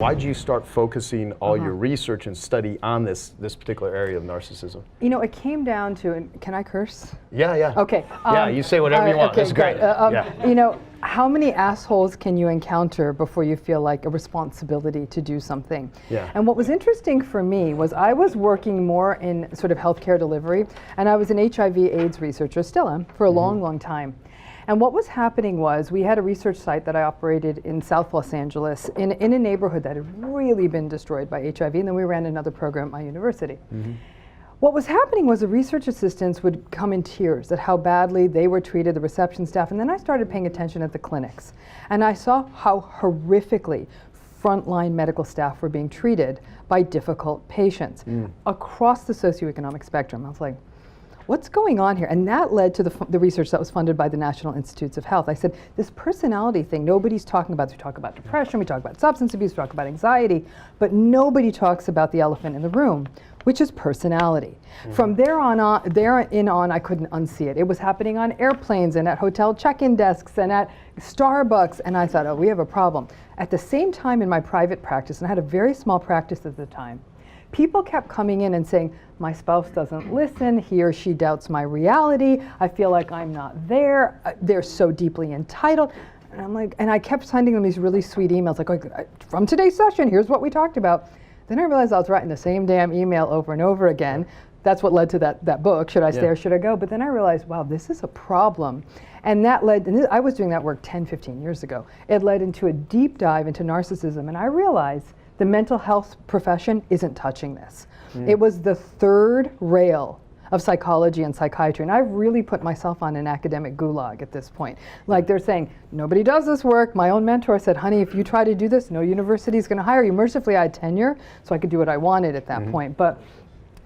Why'd you start focusing all your research and study on this particular area of narcissism? You know, it came down to, and can I curse? Yeah, yeah. Okay. Yeah, you say whatever you want. Okay, That's great. Yeah. You know, how many assholes can you encounter before you feel like a responsibility to do something? Yeah. And what was interesting for me was I was working more in sort of healthcare delivery, and I was an HIV/AIDS researcher, still am, for a long, long time. And what was happening was we had a research site that I operated in South Los Angeles in a neighborhood that had really been destroyed by HIV, and then we ran another program at my university. What was happening was the research assistants would come in tears at how badly they were treated, the reception staff, and then I started paying attention at the clinics. And I saw how horrifically frontline medical staff were being treated by difficult patients across the socioeconomic spectrum. I was like, what's going on here? And that led to the research that was funded by the National Institutes of Health. I said, this personality thing, nobody's talking about. We talk about depression, we talk about substance abuse, we talk about anxiety, but nobody talks about the elephant in the room, which is personality. From there on, I couldn't unsee it. It was happening on airplanes and at hotel check-in desks and at Starbucks, and I thought, oh, we have a problem. At the same time in my private practice, and I had a very small practice at the time, people kept coming in and saying, my spouse doesn't listen, he or she doubts my reality, I feel like I'm not there, they're so deeply entitled. And I'm like, and I kept sending them these really sweet emails, like from today's session, here's what we talked about. Then I realized I was writing the same damn email over and over again. That's what led to that book, Should I Stay or Should I Go? But then I realized, wow, this is a problem. And that led, and I was doing that work 10, 15 years ago. It led into a deep dive into narcissism, and I realized the mental health profession isn't touching this. It was the third rail of psychology and psychiatry, and I've really put myself on an academic gulag at this point. Like they're saying, nobody does this work. My own mentor said, honey, if you try to do this, no university is gonna hire you. Mercifully, I had tenure, so I could do what I wanted at that point. But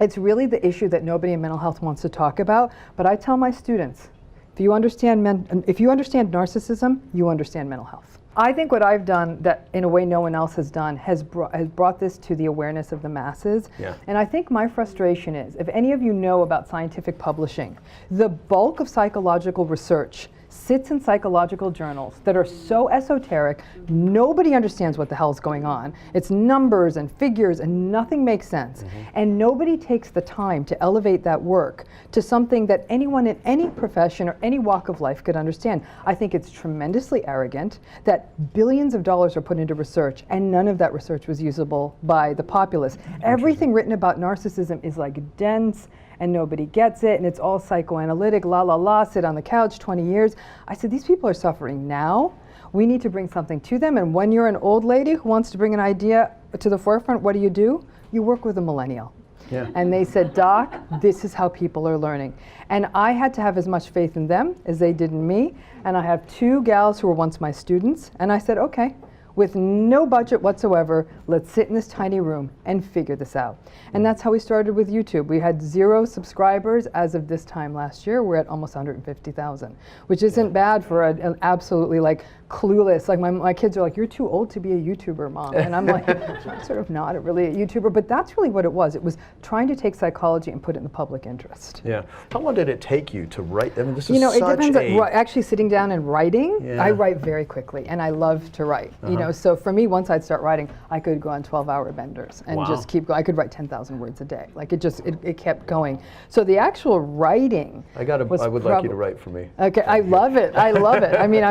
it's really the issue that nobody in mental health wants to talk about. But I tell my students, if you understand narcissism, you understand mental health. I think what I've done that in a way no one else has done has brought this to the awareness of the masses. And I think my frustration is, if any of you know about scientific publishing, the bulk of psychological research sits in psychological journals that are so esoteric, nobody understands what the hell's going on. It's numbers and figures and nothing makes sense. And nobody takes the time to elevate that work to something that anyone in any profession or any walk of life could understand. I think it's tremendously arrogant that billions of dollars are put into research and none of that research was usable by the populace. Everything written about narcissism is like dense, and nobody gets it, and it's all psychoanalytic, la la la, sit on the couch, 20 years. I said, these people are suffering now. We need to bring something to them, and when you're an old lady who wants to bring an idea to the forefront, what do? You work with a millennial. And they said, Doc, this is how people are learning. And I had to have as much faith in them as they did in me, and I have two gals who were once my students, and I said, okay, with no budget whatsoever, let's sit in this tiny room and figure this out. And that's how we started with YouTube. We had 0 subscribers as of this time last year. We're at almost 150,000, which isn't bad for an absolutely like clueless, like my kids are like, you're too old to be a YouTuber, Mom. And I'm like, I'm sort of not really a YouTuber, but that's really what it was. It was trying to take psychology and put it in the public interest. Yeah. How long did it take you to write? I mean, this is it depends on actually sitting down and writing. I write very quickly, and I love to write. You know, so for me, once I'd start writing, I could go on 12-hour benders and just keep going. I could write 10,000 words a day. Like it kept going. So the actual writing I would like you to write for me. Okay, I love it. I love it. I mean,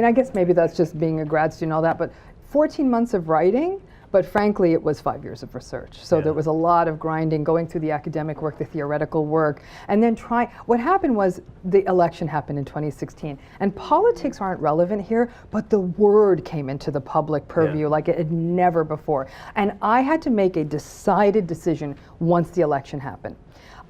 I guess maybe that's just being a grad student and all that, but 14 months of writing, but frankly, it was 5 years of research. So there was a lot of grinding, going through the academic work, the theoretical work, and then what happened was the election happened in 2016, and politics aren't relevant here, but the word came into the public purview like it had never before. And I had to make a decided decision once the election happened.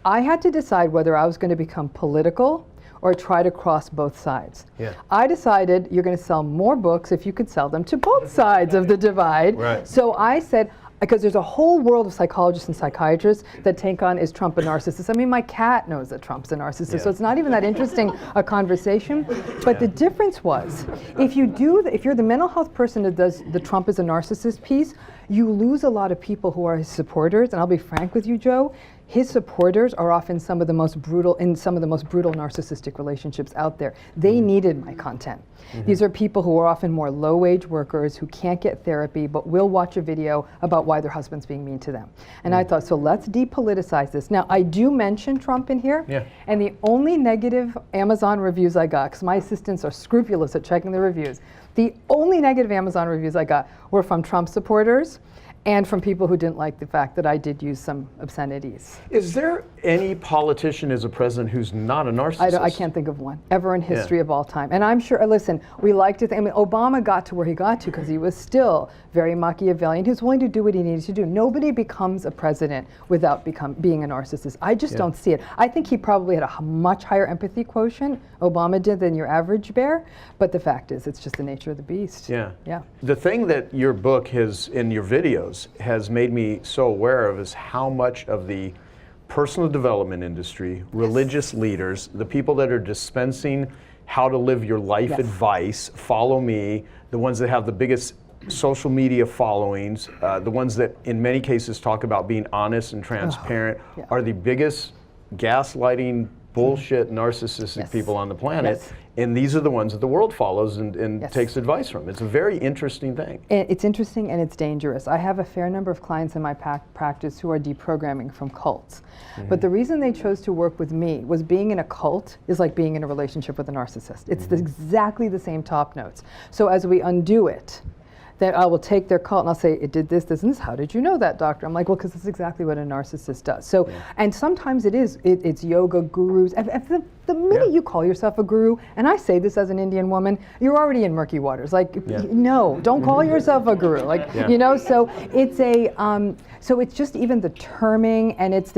I had to decide whether I was going to become political or try to cross both sides. I decided you're going to sell more books if you could sell them to both sides of the divide. So I said, because there's a whole world of psychologists and psychiatrists that take on, is Trump a narcissist? I mean, my cat knows that Trump's a narcissist, so it's not even that interesting a conversation. But the difference was, if you're the mental health person that does the Trump is a narcissist piece, you lose a lot of people who are his supporters. And I'll be frank with you, Joe, his supporters are often some of the most brutal narcissistic relationships out there. They needed my content. These are people who are often more low-wage workers who can't get therapy but will watch a video about why their husband's being mean to them. And I thought, so let's depoliticize this. Now, I do mention Trump in here, and the only negative Amazon reviews I got, because my assistants are scrupulous at checking the reviews, the only negative Amazon reviews I got were from Trump supporters and from people who didn't like the fact that I did use some obscenities. Is there any politician as a president who's not a narcissist? I can't think of one ever in history of all time. And I'm sure, listen, we like to think, I mean, Obama got to where he got to because he was still very Machiavellian. He was willing to do what he needed to do. Nobody becomes a president without being a narcissist. I just don't see it. I think he probably had a much higher empathy quotient, Obama did, than your average bear. But the fact is, it's just the nature of the beast. Yeah. Yeah. The thing that your book has, in your videos, has made me so aware of is how much of the personal development industry, religious leaders, the people that are dispensing how to live your life advice, follow me, the ones that have the biggest social media followings, the ones that in many cases talk about being honest and transparent, are the biggest gaslighting, bullshit, narcissistic people on the planet. And these are the ones that the world follows and takes advice from. It's a very interesting thing. It's interesting and it's dangerous. I have a fair number of clients in my practice who are deprogramming from cults. But the reason they chose to work with me was being in a cult is like being in a relationship with a narcissist. It's exactly the same top notes. So as we undo it, then I will take their cult and I'll say, it did this, this, and this. How did you know that, doctor? I'm like, well, because it's exactly what a narcissist does. So, and sometimes it's yoga gurus. If the minute you call yourself a guru, and I say this as an Indian woman, you're already in murky waters. Like, no, don't call yourself a guru. Like, you know, so it's so it's just even the terming, and it's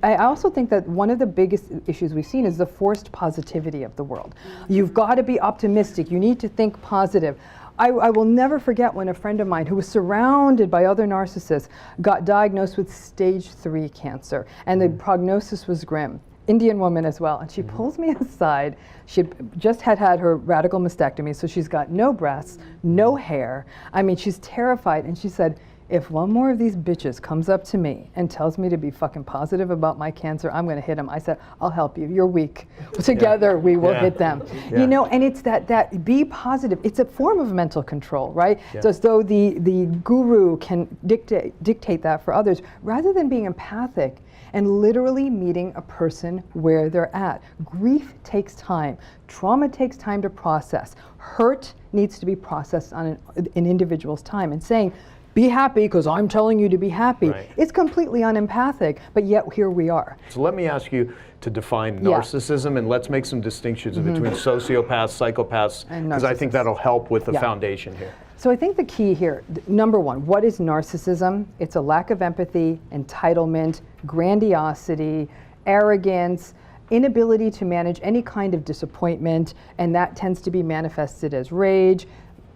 I also think that one of the biggest issues we've seen is the forced positivity of the world. You've got to be optimistic. You need to think positive. I will never forget when a friend of mine who was surrounded by other narcissists got diagnosed with stage 3 cancer, and the prognosis was grim. Indian woman as well, and she pulls me aside. She just had her radical mastectomy, so she's got no breasts, no hair. I mean, she's terrified, and she said, if one more of these bitches comes up to me and tells me to be fucking positive about my cancer, I'm going to hit them. I said, I'll help you. You're weak. Together, we will hit them. You know, and it's that be positive. It's a form of mental control, right? So as though the guru can dictate that for others, rather than being empathic and literally meeting a person where they're at. Grief takes time. Trauma takes time to process. Hurt needs to be processed on an individual's time. And saying, be happy because I'm telling you to be happy. It's completely unempathic, but yet here we are. So let me ask you to define narcissism, and let's make some distinctions between sociopaths, psychopaths, because I think that'll help with the foundation here. So I think the key here, number one, what is narcissism? It's a lack of empathy, entitlement, grandiosity, arrogance, inability to manage any kind of disappointment, and that tends to be manifested as rage,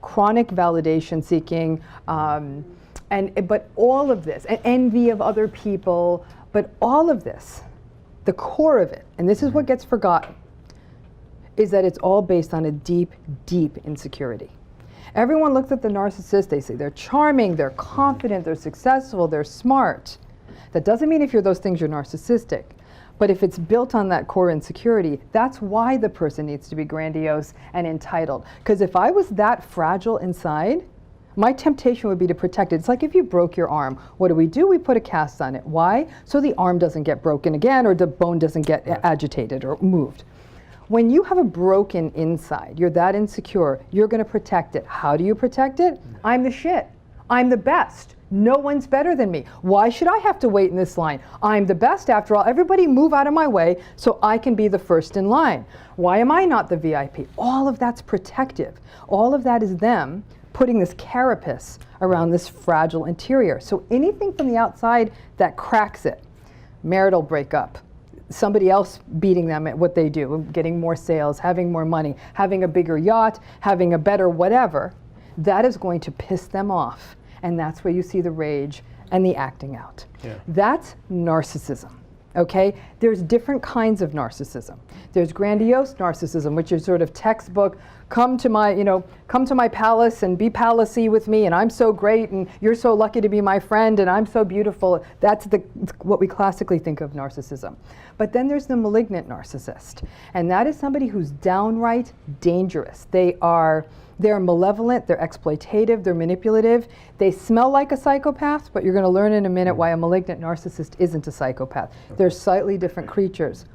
chronic validation seeking, but all of this, and envy of other people, but all of this, the core of it, and this is what gets forgotten, is that it's all based on a deep, deep insecurity. Everyone looks at the narcissist, they say they're charming, they're confident, they're successful, they're smart. That doesn't mean if you're those things, you're narcissistic. But if it's built on that core insecurity, that's why the person needs to be grandiose and entitled. Because if I was that fragile inside, my temptation would be to protect it. It's like if you broke your arm, what do? We put a cast on it. Why? So the arm doesn't get broken again, or the bone doesn't get agitated or moved. When you have a broken inside, you're that insecure, you're going to protect it. How do you protect it? I'm the shit. I'm the best. No one's better than me. Why should I have to wait in this line? I'm the best after all. Everybody move out of my way so I can be the first in line. Why am I not the VIP? All of that's protective. All of that is them putting this carapace around this fragile interior. So anything from the outside that cracks it, marital breakup, somebody else beating them at what they do, getting more sales, having more money, having a bigger yacht, having a better whatever, that is going to piss them off. And that's where you see the rage and the acting out. That's narcissism, okay? There's different kinds of narcissism. There's grandiose narcissism, which is sort of textbook, come to my palace and be palacey with me, and I'm so great, and you're so lucky to be my friend, and I'm so beautiful. That's what we classically think of narcissism. But then there's the malignant narcissist, and that is somebody who's downright dangerous. They're malevolent, they're exploitative, they're manipulative. They smell like a psychopath, but you're going to learn in a minute why a malignant narcissist isn't a psychopath. They're slightly different creatures.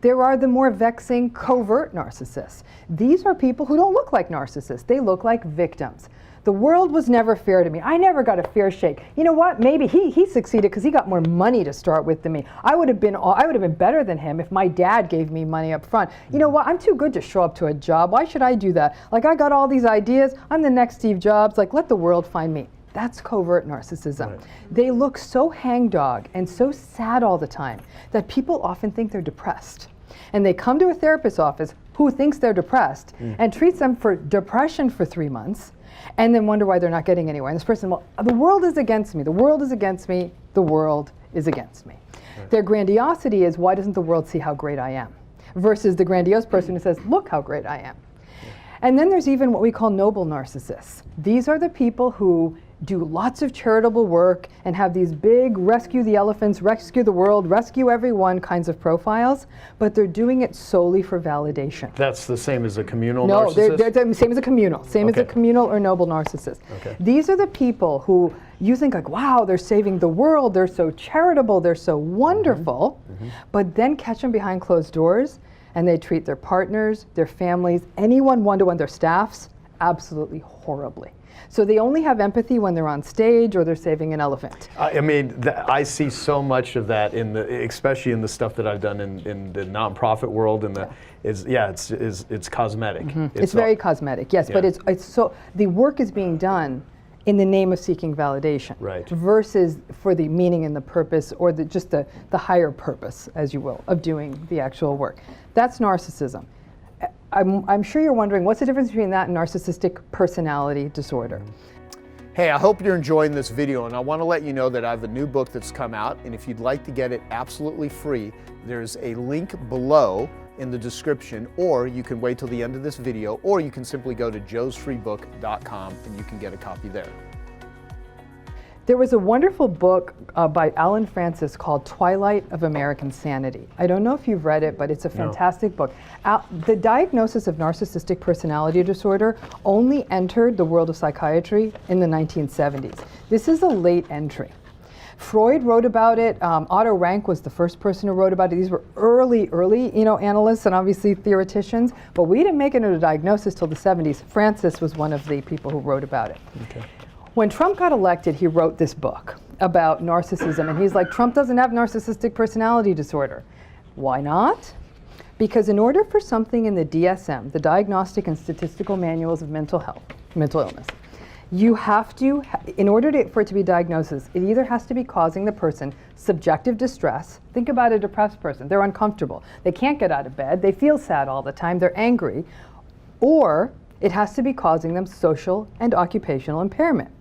There are the more vexing covert narcissists. These are people who don't look like narcissists. They look like victims. The world was never fair to me. I never got a fair shake. You know what? Maybe he succeeded because he got more money to start with than me. I would have been better than him if my dad gave me money up front. You know what? I'm too good to show up to a job. Why should I do that? Like, I got all these ideas. I'm the next Steve Jobs. Like, let the world find me. That's covert narcissism. Right. They look so hangdog and so sad all the time that people often think they're depressed. And they come to a therapist's office who thinks they're depressed and treats them for depression for 3 months, and then wonder why they're not getting anywhere. And this person, well, the world is against me. The world is against me. The world is against me. Right. Their grandiosity is, why doesn't the world see how great I am? Versus the grandiose person who says, look how great I am. Yeah. And then there's even what we call noble narcissists. These are the people who do lots of charitable work and have these big rescue the elephants, rescue the world, rescue everyone kinds of profiles, but they're doing it solely for validation. That's the same as a communal narcissist? No, they're the same as a communal. Same as a communal or noble narcissist. Okay. These are the people who you think like, wow, they're saving the world, they're so charitable, they're so wonderful, but then catch them behind closed doors and they treat their partners, their families, anyone one-to-one, their staffs, absolutely horribly. So they only have empathy when they're on stage or they're saving an elephant. I mean, I see so much of that especially in the stuff that I've done in the nonprofit world, and it's cosmetic. It's very cosmetic, yes, but it's so the work is being done in the name of seeking validation, right, versus for the meaning and the purpose, or just the higher purpose, as you will, of doing the actual work. That's narcissism. I'm sure you're wondering, what's the difference between that and narcissistic personality disorder? Hey, I hope you're enjoying this video, and I want to let you know that I have a new book that's come out, and if you'd like to get it absolutely free, there's a link below in the description, or you can wait till the end of this video, or you can simply go to joesfreebook.com and you can get a copy there. There was a wonderful book by Alan Francis called Twilight of American Sanity. I don't know if you've read it, but it's a fantastic book. The diagnosis of narcissistic personality disorder only entered the world of psychiatry in the 1970s. This is a late entry. Freud wrote about it. Otto Rank was the first person who wrote about it. These were early, analysts and obviously theoreticians, but we didn't make it into a diagnosis till the 70s. Francis was one of the people who wrote about it. Okay. When Trump got elected, he wrote this book about narcissism, and he's like, Trump doesn't have narcissistic personality disorder. Why not? Because in order for something in the DSM, the Diagnostic and Statistical Manuals of Mental Illness, you have to, in order for it to be diagnosis, it either has to be causing the person subjective distress. Think about a depressed person. They're uncomfortable. They can't get out of bed. They feel sad all the time. They're angry. Or it has to be causing them social and occupational impairment.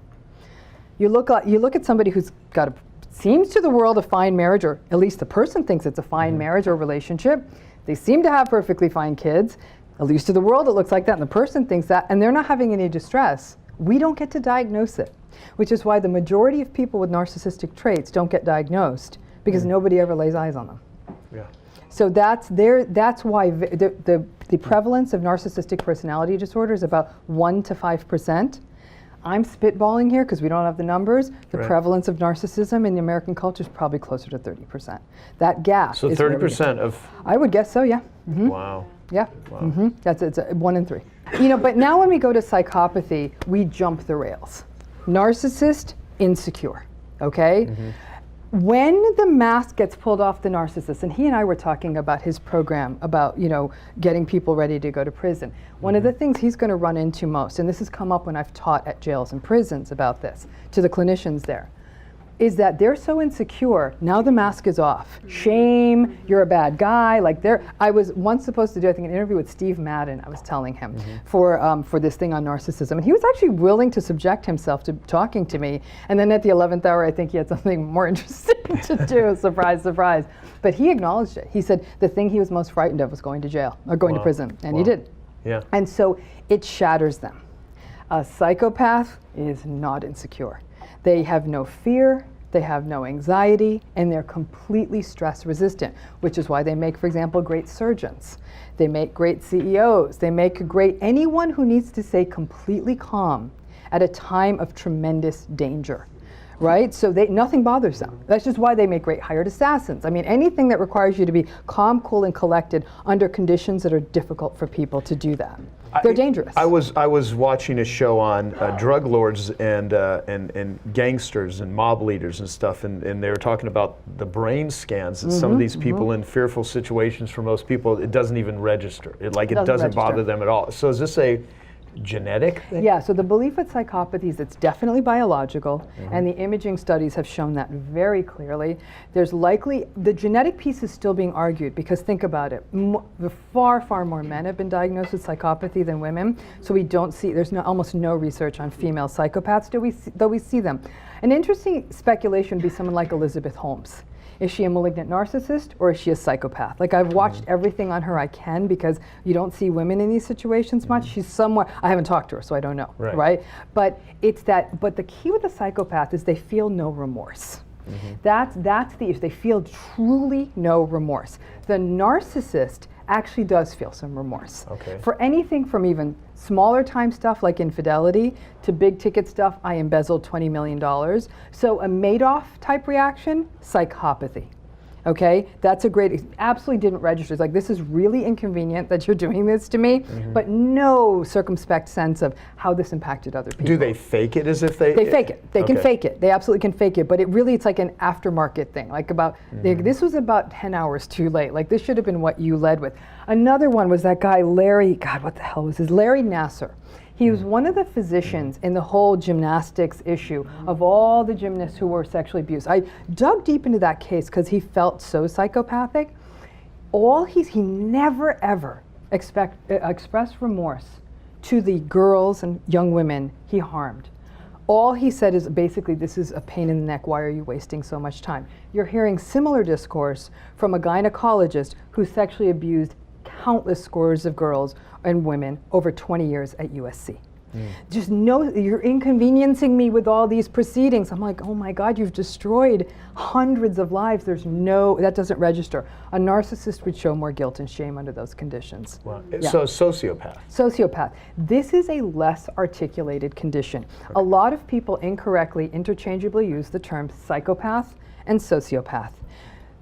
You look at somebody who's got seems to the world a fine marriage, or at least the person thinks it's a fine marriage or relationship. They seem to have perfectly fine kids. At least to the world it looks like that, and the person thinks that, and they're not having any distress. We don't get to diagnose it, which is why the majority of people with narcissistic traits don't get diagnosed, because nobody ever lays eyes on them. Yeah. So that's why the prevalence of narcissistic personality disorder is about 1 to 5%. I'm spitballing here because we don't have the numbers. The prevalence of narcissism in the American culture is probably closer to 30%. That gap. So 30% of. I would guess so. Yeah. Wow. Yeah. Wow. It's 1 in 3. But now when we go to psychopathy, we jump the rails. Narcissist, insecure. Okay. When the mask gets pulled off the narcissist, and he and I were talking about his program about, getting people ready to go to prison. One of the things he's going to run into most, and this has come up when I've taught at jails and prisons about this, to the clinicians there, is that they're so insecure, now the mask is off. Shame, you're a bad guy. I was once supposed to do, I think, an interview with Steve Madden, I was telling him, for this thing on narcissism. And he was actually willing to subject himself to talking to me. And then at the 11th hour, I think he had something more interesting to do, surprise, surprise. But he acknowledged it. He said the thing he was most frightened of was going to jail, or going to prison, and he did. Yeah. And so it shatters them. A psychopath is not insecure. They have no fear, they have no anxiety, and they're completely stress resistant, which is why they make, for example, great surgeons. They make great CEOs. They make great anyone who needs to stay completely calm at a time of tremendous danger. Right? So nothing bothers them. That's just why they make great hired assassins. I mean, anything that requires you to be calm, cool, and collected under conditions that are difficult for people to do that. They're dangerous. I was watching a show on drug lords and gangsters and mob leaders and stuff, and they were talking about the brain scans that some of these people in fearful situations, for most people, it doesn't even register. It doesn't bother them at all. So is this a genetic thing? Yeah, so the belief with psychopathy is it's definitely biological, and the imaging studies have shown that very clearly. There's likely, the genetic piece is still being argued, because think about it, far, far more men have been diagnosed with psychopathy than women, so we don't see, there's almost no research on female psychopaths, though we see them. An interesting speculation would be someone like Elizabeth Holmes. Is she a malignant narcissist, or is she a psychopath? Like, I've watched everything on her I can, because you don't see women in these situations much. She's somewhere, I haven't talked to her, so I don't know, right? But it's that, but the key with the psychopath is they feel no remorse. That's the issue. They feel truly no remorse. The narcissist actually does feel some remorse. For anything from even smaller time stuff like infidelity to big ticket stuff, I embezzled $20 million. So a Madoff type reaction, psychopathy. Okay, that's a great, absolutely didn't register. It's like, this is really inconvenient that you're doing this to me, but no circumspect sense of how this impacted other people. Do they fake it as if they... They fake it. They can fake it. They absolutely can fake it, but it's like an aftermarket thing. Like this was about 10 hours too late. Like, this should have been what you led with. Another one was that guy, Larry, God, what the hell was his? Larry Nassar. He was one of the physicians in the whole gymnastics issue of all the gymnasts who were sexually abused. I dug deep into that case because he felt so psychopathic. He never ever expressed remorse to the girls and young women he harmed. All he said is basically, this is a pain in the neck, why are you wasting so much time? You're hearing similar discourse from a gynecologist who sexually abused countless scores of girls and women over 20 years at USC. Just know you're inconveniencing me with all these proceedings. I'm like, oh my God, you've destroyed hundreds of lives. That doesn't register. A narcissist would show more guilt and shame under those conditions. Wow. Yeah. So sociopath. Sociopath. This is a less articulated condition. A lot of people incorrectly, interchangeably use the term psychopath and sociopath.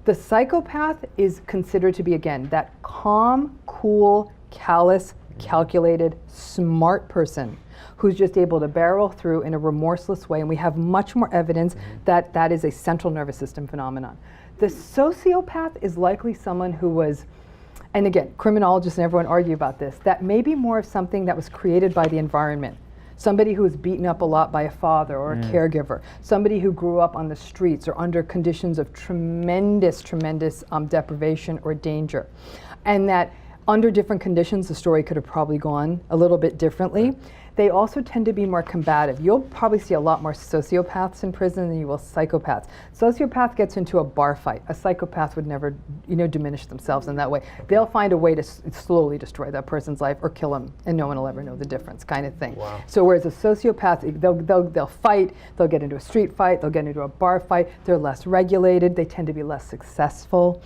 The psychopath is considered to be, again, that calm, cool, callous, calculated, smart person who's just able to barrel through in a remorseless way, and we have much more evidence that that is a central nervous system phenomenon. The sociopath is likely someone who was, and again, criminologists and everyone argue about this, that may be more of something that was created by the environment. Somebody who was beaten up a lot by a father or a caregiver, somebody who grew up on the streets or under conditions of tremendous deprivation or danger. And that under different conditions, the story could have probably gone a little bit differently. They also tend to be more combative. You'll probably see a lot more sociopaths in prison than you will psychopaths. Sociopath gets into a bar fight. A psychopath would never, diminish themselves in that way. They'll find a way to slowly destroy that person's life or kill them, and no one will ever know the difference, kind of thing. Wow. So whereas a sociopath, they'll fight, they'll get into a street fight, they'll get into a bar fight. They're less regulated. They tend to be less successful.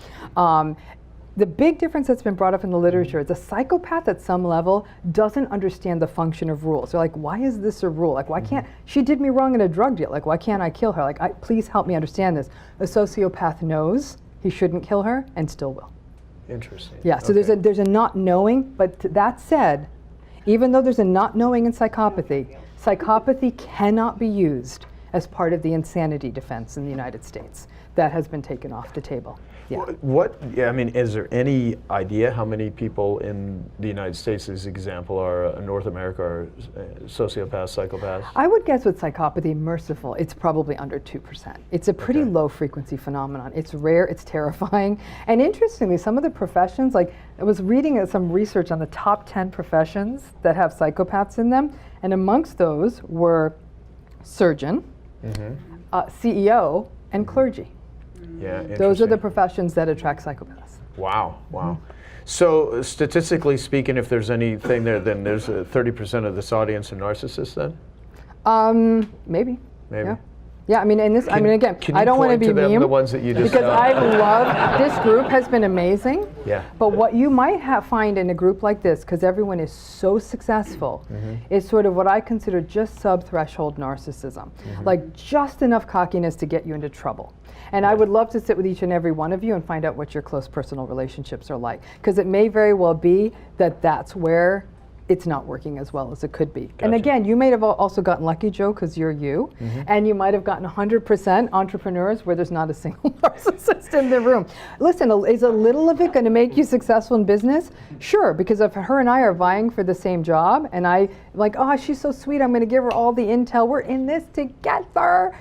The big difference that's been brought up in the literature is a psychopath at some level doesn't understand the function of rules. They're like, why is this a rule? Like, why can't, she did me wrong in a drug deal. Like, why can't I kill her? Like, please help me understand this. A sociopath knows he shouldn't kill her and still will. Interesting. Yeah, so there's a not knowing, but that said, even though there's a not knowing in psychopathy, psychopathy cannot be used as part of the insanity defense in the United States. That has been taken off the table. Yeah. Is there any idea how many people in the United States, as example, are North America are sociopaths, psychopaths? I would guess with psychopathy, merciful, it's probably under 2%. It's a pretty low frequency phenomenon. It's rare, it's terrifying. And interestingly, some of the professions, like I was reading some research on the top 10 professions that have psychopaths in them, and amongst those were surgeon, CEO, and clergy. Yeah, those are the professions that attract psychopaths. Wow, wow. So statistically speaking, if there's anything there, then there's 30% of this audience are narcissists then? Maybe. Maybe. Yeah. Yeah, I mean, in this, I mean, again, Can you I don't want to point be to them, mean the ones that you just because I love this group has been amazing. Yeah. But what you might find in a group like this, because everyone is so successful, is sort of what I consider just sub-threshold narcissism, like just enough cockiness to get you into trouble. And I would love to sit with each and every one of you and find out what your close personal relationships are like, because it may very well be that that's where it's not working as well as it could be. Gotcha. And again, you may have also gotten lucky, Joe, because you're you, and you might have gotten 100% entrepreneurs where there's not a single narcissist in the room. Listen, is a little of it going to make you successful in business? Sure, because if her and I are vying for the same job, and I like, oh, she's so sweet, I'm going to give her all the intel, we're in this together.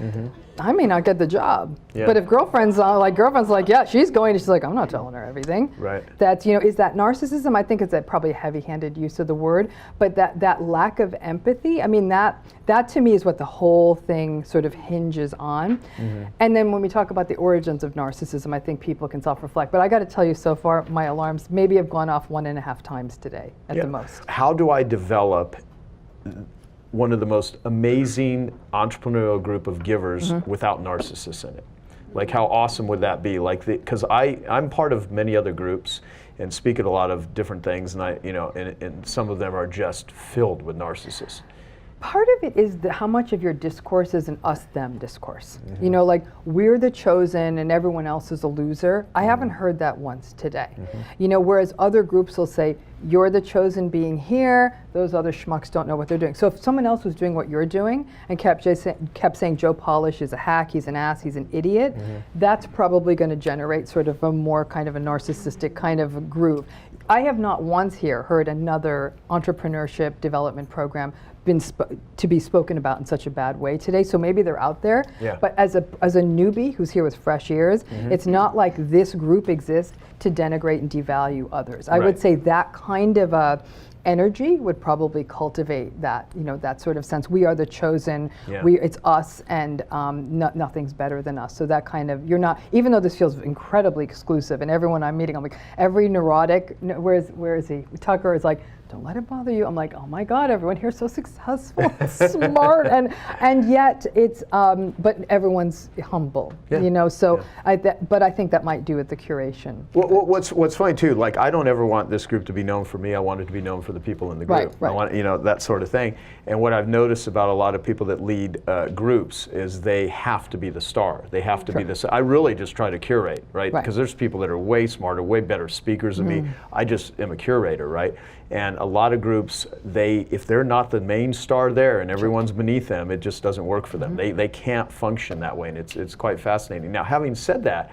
I may not get the job, but if girlfriend's like, yeah, she's going, and she's like, I'm not telling her everything. Right. That's, you know, is that narcissism? I think it's probably a heavy-handed use of the word, but that lack of empathy, I mean, that to me is what the whole thing sort of hinges on. And then when we talk about the origins of narcissism, I think people can self-reflect. But I got to tell you, so far, my alarms maybe have gone off 1.5 times today at the most. How do I develop one of the most amazing entrepreneurial group of givers without narcissists in it? Like, how awesome would that be? Like, because I'm part of many other groups and speak at a lot of different things, and and some of them are just filled with narcissists. Part of it is how much of your discourse is an us-them discourse. You know, like, we're the chosen and everyone else is a loser. I haven't heard that once today. You know, whereas other groups will say, you're the chosen being here, those other schmucks don't know what they're doing. So if someone else was doing what you're doing and kept saying Joe Polish is a hack, he's an ass, he's an idiot, that's probably going to generate sort of a more kind of a narcissistic kind of a groove. I have not once here heard another entrepreneurship development program to be spoken about in such a bad way today. So maybe they're out there, but as a newbie who's here with fresh ears, it's not like this group exists to denigrate and devalue others. I would say that kind of energy would probably cultivate that, you know, that sort of sense. We are the chosen. It's us, and nothing's better than us. So that kind of, you're not, even though this feels incredibly exclusive, and everyone I'm meeting, I'm like, every neurotic, where is he? Tucker is like, don't let it bother you. I'm like, oh my God, everyone here's so successful, smart, and yet it's, but everyone's humble, you know. So, but I think that might do with the curation. Well, what's funny too, like, I don't ever want this group to be known for me. I want it to be known for the people in the group. I want, you know, that sort of thing. And what I've noticed about a lot of people that lead groups is they have to be the star. They have to be this. I really just try to curate, right? Because there's people that are way smarter, way better speakers than me. I just am a curator, right? And a lot of groups, if they're not the main star there and everyone's beneath them, it just doesn't work for them. They can't function that way, and it's quite fascinating. Now, having said that,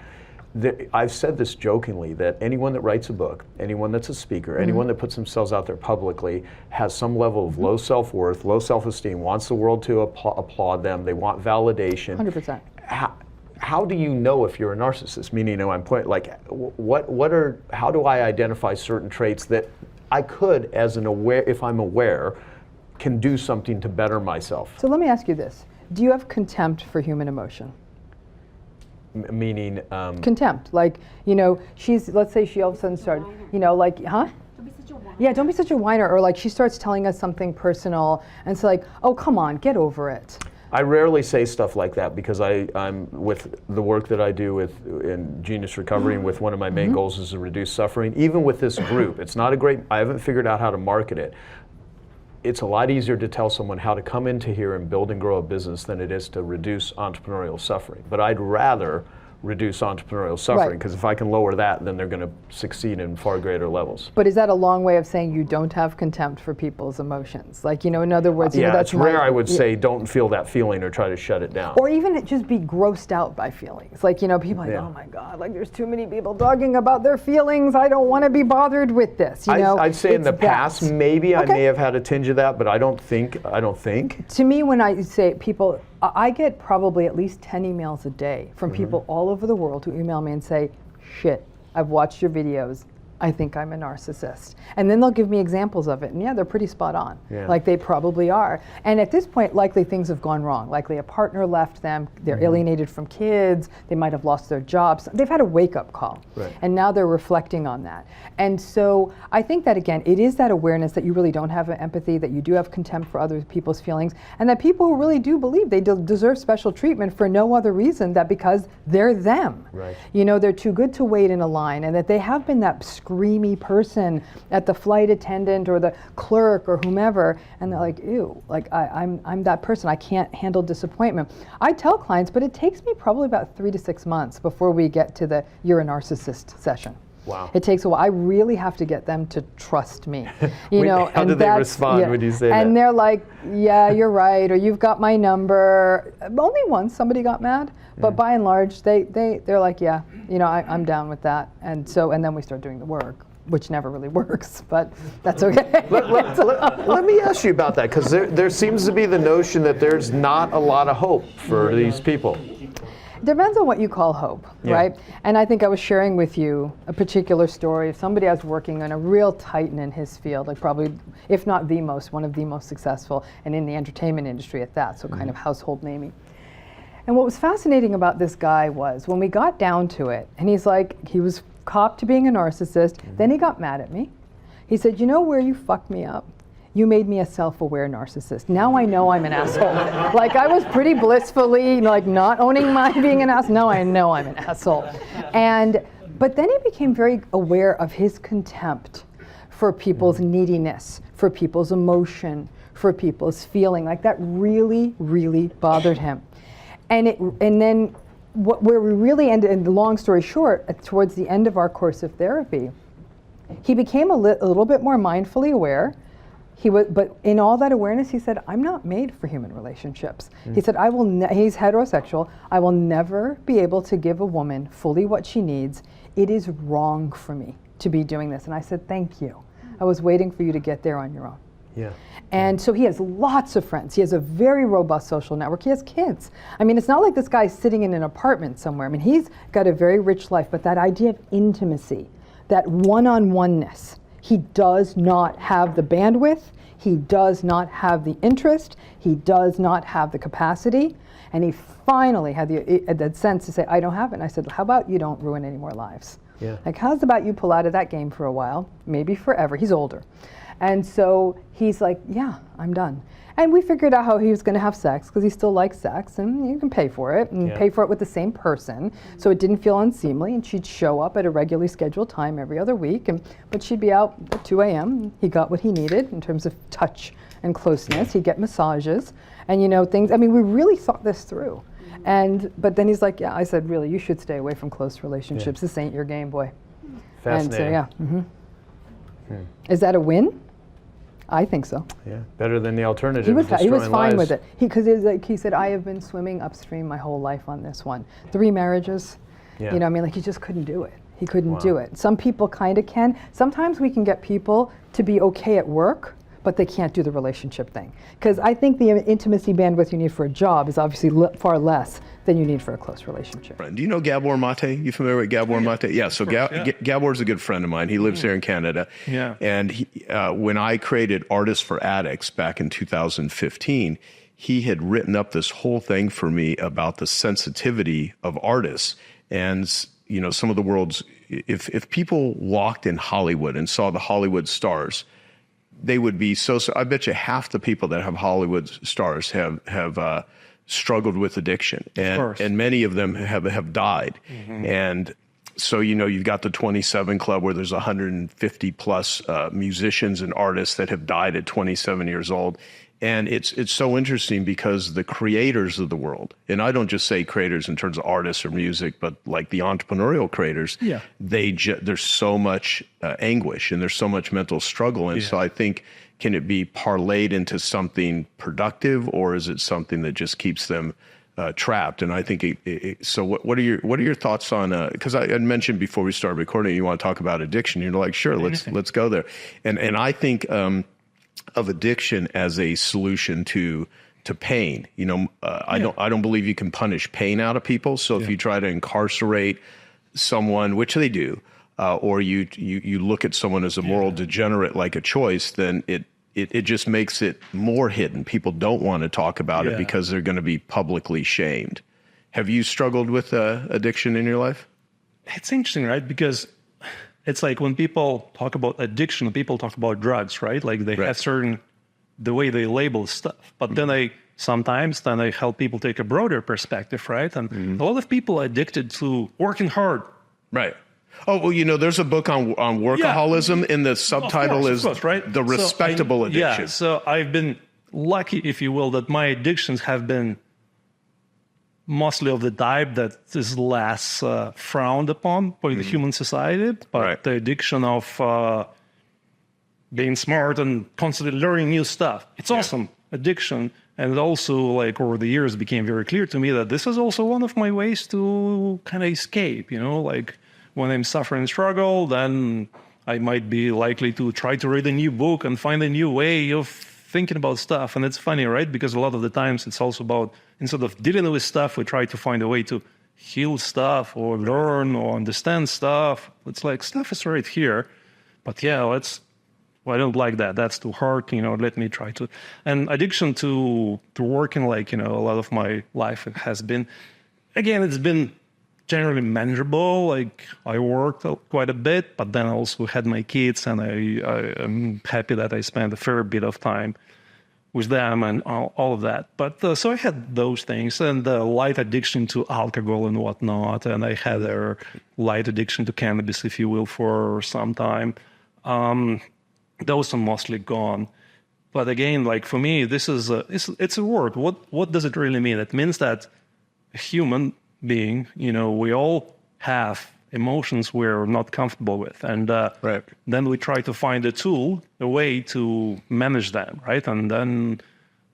I've said this jokingly, that anyone that writes a book, anyone that's a speaker, anyone that puts themselves out there publicly has some level of low self-worth, low self-esteem, wants the world to applaud them, they want validation. 100%. How do you know if you're a narcissist? Meaning, you know, I'm like, how do I identify certain traits that I could, as an aware, if I'm aware, can do something to better myself? So let me ask you this. Do you have contempt for human emotion? Meaning? Contempt. Like, you know, let's say she all of a sudden started, you know, like, huh? Don't be such a whiner. Yeah, don't be such a whiner. Or like she starts telling us something personal and it's like, oh, come on, get over it. I rarely say stuff like that because I'm with the work that I do in Genius Recovery, and with one of my main goals is to reduce suffering. Even with this group, it's not I haven't figured out how to market it. It's a lot easier to tell someone how to come into here and build and grow a business than it is to reduce entrepreneurial suffering. But I'd rather reduce entrepreneurial suffering, because if I can lower that, then they're going to succeed in far greater levels. But is that a long way of saying you don't have contempt for people's emotions? Like, you know, in other words, you know, that's it's rare I would say don't feel that feeling or try to shut it down. Or even just be grossed out by feelings. Like, you know, people are like, oh my God, like there's too many people talking about their feelings. I don't want to be bothered with this. You know, I'd say in the past, maybe I may have had a tinge of that, but I don't think. To me, when I say people, I get probably at least 10 emails a day from people all over the world who email me and say, shit, I've watched your videos. I think I'm a narcissist. And then they'll give me examples of it. And yeah, they're pretty spot on. Yeah. Like they probably are. And at this point, likely things have gone wrong. Likely a partner left them, they're alienated from kids, they might have lost their jobs. They've had a wake-up call. Right. And now they're reflecting on that. And so I think that, again, it is that awareness that you really don't have empathy, that you do have contempt for other people's feelings, and that people who really do believe they deserve special treatment for no other reason than because they're them. Right. You know, they're too good to wait in a line, and that they have been that screamy person at the flight attendant or the clerk or whomever, and they're like, ew, like I'm that person. I can't handle disappointment. I tell clients, but it takes me probably about 3 to 6 months before we get to the you're a narcissist session. Wow. It takes a while. I really have to get them to trust me. You know, how and do they respond when you say that? And they're like, yeah, you're right, or you've got my number. Only once somebody got mad, but by and large, they're like, yeah, you know, I'm down with that. And then we start doing the work, which never really works, but that's okay. Let me ask you about that, because there seems to be the notion that there's not a lot of hope for these people. Depends on what you call hope, right? And I think I was sharing with you a particular story of somebody I was working on, a real titan in his field, like probably, if not the most, one of the most successful, and in the entertainment industry at that, so kind of household naming. And what was fascinating about this guy was when we got down to it, and he's like, he was copped to being a narcissist, then he got mad at me. He said, you know where you fucked me up? You made me a self-aware narcissist. Now I know I'm an asshole. Like I was pretty blissfully like not owning my being an asshole. Now I know I'm an asshole. But then he became very aware of his contempt for people's neediness, for people's emotion, for people's feeling. Like that really, really bothered him. And then where we really ended, and the long story short, towards the end of our course of therapy, he became a little bit more mindfully aware. But in all that awareness, he said, I'm not made for human relationships. He said, he's heterosexual. I will never be able to give a woman fully what she needs. It is wrong for me to be doing this. And I said, thank you. I was waiting for you to get there on your own. Yeah. And so he has lots of friends. He has a very robust social network. He has kids. I mean, it's not like this guy's sitting in an apartment somewhere. I mean, he's got a very rich life, but that idea of intimacy, that one-on-oneness, he does not have the bandwidth, he does not have the interest, he does not have the capacity, and he finally had the sense to say, I don't have it. And I said, how about you don't ruin any more lives? Yeah. Like, how's about you pull out of that game for a while, maybe forever? He's older. And so he's like, yeah, I'm done. And we figured out how he was going to have sex, because he still likes sex, and you can pay for it, and pay for it with the same person, so it didn't feel unseemly, and she'd show up at a regularly scheduled time every other week, but she'd be out at 2 a.m. He got what he needed in terms of touch and closeness. He'd get massages, and you know, things. I mean, we really thought this through. But then he's like, yeah, I said, really, you should stay away from close relationships. This ain't your game, boy. Fascinating. And so, yeah. Is that a win? I think so. Yeah, better than the alternative. He was fine lives. with it. Because he said, I have been swimming upstream my whole life on this one. 3 marriages. Yeah. You know, I mean, like he just couldn't do it. He couldn't do it. Some people kind of can. Sometimes we can get people to be okay at work, but they can't do the relationship thing. Because I think the intimacy bandwidth you need for a job is obviously far less than you need for a close relationship. Do you know Gabor Maté? You familiar with Gabor Maté? Yeah, so Gabor's a good friend of mine. He lives here in Canada. Yeah. And when I created Artists for Addicts back in 2015, he had written up this whole thing for me about the sensitivity of artists. And, you know, some of the world's, if people walked in Hollywood and saw the Hollywood stars, they would be so I bet you half the people that have Hollywood stars have struggled with addiction, and many of them have died. And so, you know, you've got the 27 Club where there's 150 plus musicians and artists that have died at 27 years old. And it's so interesting because the creators of the world, and I don't just say creators in terms of artists or music, but like the entrepreneurial creators, there's so much anguish and there's so much mental struggle. And so I think, can it be parlayed into something productive, or is it something that just keeps them trapped? And I think so. What are your thoughts on? Because I had mentioned before we started recording, you want to talk about addiction. You're like, sure, let's go there. And I think of addiction as a solution to pain. You know, I don't believe you can punish pain out of people. So if you try to incarcerate someone, which they do, or you look at someone as a moral degenerate like a choice, then it just makes it more hidden. People don't want to talk about it because they're going to be publicly shamed. Have you struggled with addiction in your life? It's interesting, right? Because it's like when people talk about addiction, people talk about drugs, right? Like they have certain, the way they label stuff. But then I help people take a broader perspective, right? And a lot of people are addicted to working hard. Right. Oh, well, there's a book on workaholism, and the subtitle is right? The Respectable Addiction. Yeah, so I've been lucky, if you will, that my addictions have been mostly of the type that is less frowned upon by the human society, but the addiction of being smart and constantly learning new stuff. It's awesome addiction. And it also, like, over the years became very clear to me that this is also one of my ways to kind of escape, like when I'm suffering struggle, then I might be likely to try to read a new book and find a new way of thinking about stuff. And it's funny, right? Because a lot of the times it's also about, instead of dealing with stuff, we try to find a way to heal stuff or learn or understand stuff. It's like, stuff is right here. But I don't like that. That's too hard. Let me try to. And addiction to working, like, a lot of my life has been, again, it's been generally manageable. Like, I worked quite a bit, but then I also had my kids, and I'm happy that I spent a fair bit of time with them and all of that. But so I had those things, and the light addiction to alcohol and whatnot, and I had a light addiction to cannabis, if you will, for some time. Those are mostly gone. But again, like, for me, this is it's a word. What does it really mean? It means that a human being, we all have emotions we're not comfortable with. And then we try to find a way to manage them, right? And then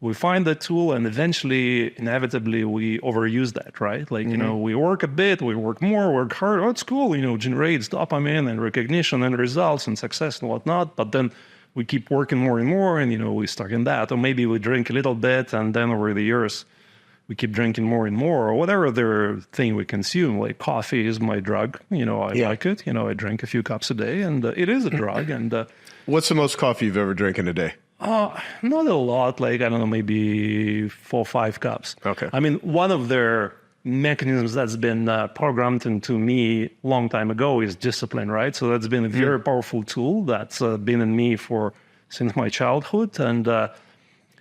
we find the tool, and eventually, inevitably, we overuse that, right? Like, we work a bit, we work more, work hard. Oh, it's cool, generates dopamine and recognition and results and success and whatnot. But then we keep working more and more, and, we're stuck in that. Or maybe we drink a little bit, and then over the years, we keep drinking more and more, or whatever other thing we consume. Like, coffee is my drug. I like it. I drink a few cups a day, and it is a drug. And what's the most coffee you've ever drank in a day? Not a lot, like, I don't know, maybe 4 or 5 cups. Okay. I mean, one of their mechanisms that's been programmed into me a long time ago is discipline, right? So that's been a very powerful tool that's been in me since my childhood. And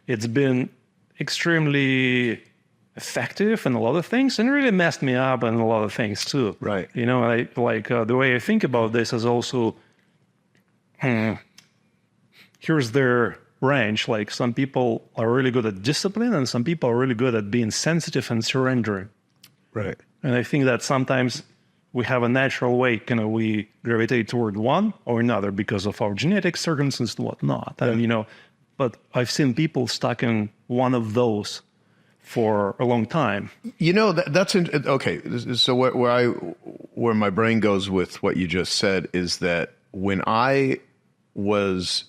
it's been extremely effective in a lot of things, and really messed me up in a lot of things too. Right. The way I think about this is also, here's their range. Like, some people are really good at discipline, and some people are really good at being sensitive and surrendering. Right. And I think that sometimes we have a natural way, we gravitate toward one or another because of our genetic circumstances and whatnot. And, but I've seen people stuck in one of those for a long time. That's okay. So where my brain goes with what you just said is that when I was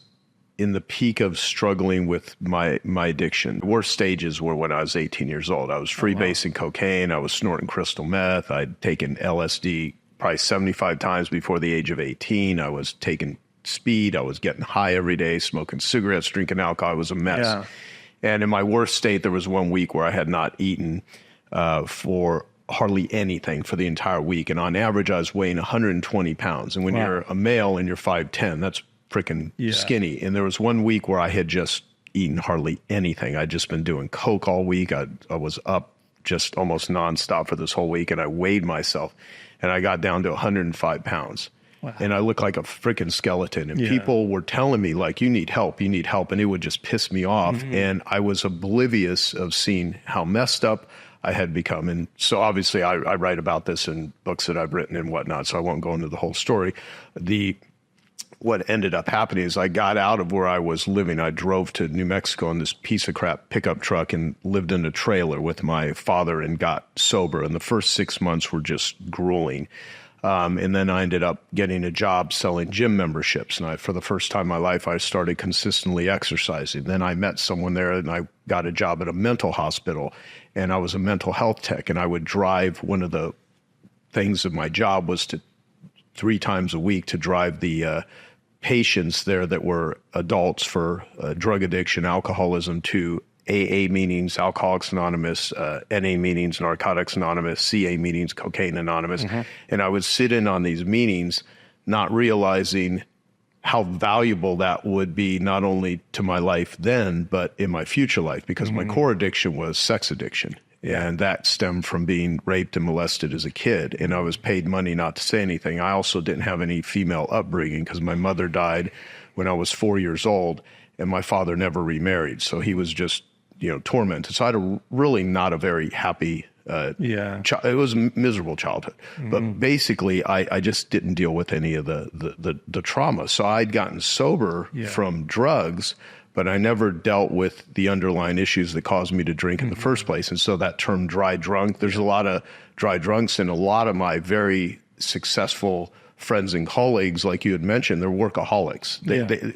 in the peak of struggling with my addiction, the worst stages were when I was 18 years old. I was freebasing cocaine. I was snorting crystal meth. I'd taken LSD probably 75 times before the age of 18. I was taking speed. I was getting high every day, smoking cigarettes, drinking alcohol. It was a mess. Yeah. And in my worst state, there was 1 week where I had not eaten for hardly anything for the entire week. And on average, I was weighing 120 pounds. And when you're a male and you're 5'10", that's freaking skinny. And there was 1 week where I had just eaten hardly anything. I'd just been doing coke all week. I was up just almost nonstop for this whole week. And I weighed myself, and I got down to 105 pounds. Wow. And I looked like a freaking skeleton. And people were telling me, like, you need help. And it would just piss me off. Mm-hmm. And I was oblivious of seeing how messed up I had become. And so obviously I write about this in books that I've written and whatnot, so I won't go into the whole story. What ended up happening is I got out of where I was living. I drove to New Mexico in this piece of crap pickup truck and lived in a trailer with my father and got sober. And the first 6 months were just grueling. And then I ended up getting a job selling gym memberships. And for the first time in my life, I started consistently exercising. Then I met someone there, and I got a job at a mental hospital, and I was a mental health tech. And I would drive, one of the things of my job was to 3 times a week to drive the patients there that were adults for drug addiction, alcoholism, to AA meetings, Alcoholics Anonymous, NA meetings, Narcotics Anonymous, CA meetings, Cocaine Anonymous. And I would sit in on these meetings not realizing how valuable that would be, not only to my life then, but in my future life, because my core addiction was sex addiction. And that stemmed from being raped and molested as a kid. And I was paid money not to say anything. I also didn't have any female upbringing because my mother died when I was 4 years old, and my father never remarried. So he was just, tormented. So I had really not a very happy it was a miserable childhood. But basically, I just didn't deal with any of the trauma. So I'd gotten sober from drugs, but I never dealt with the underlying issues that caused me to drink in the first place. And so that term dry drunk, there's a lot of dry drunks, and a lot of my very successful friends and colleagues, like you had mentioned, they're workaholics.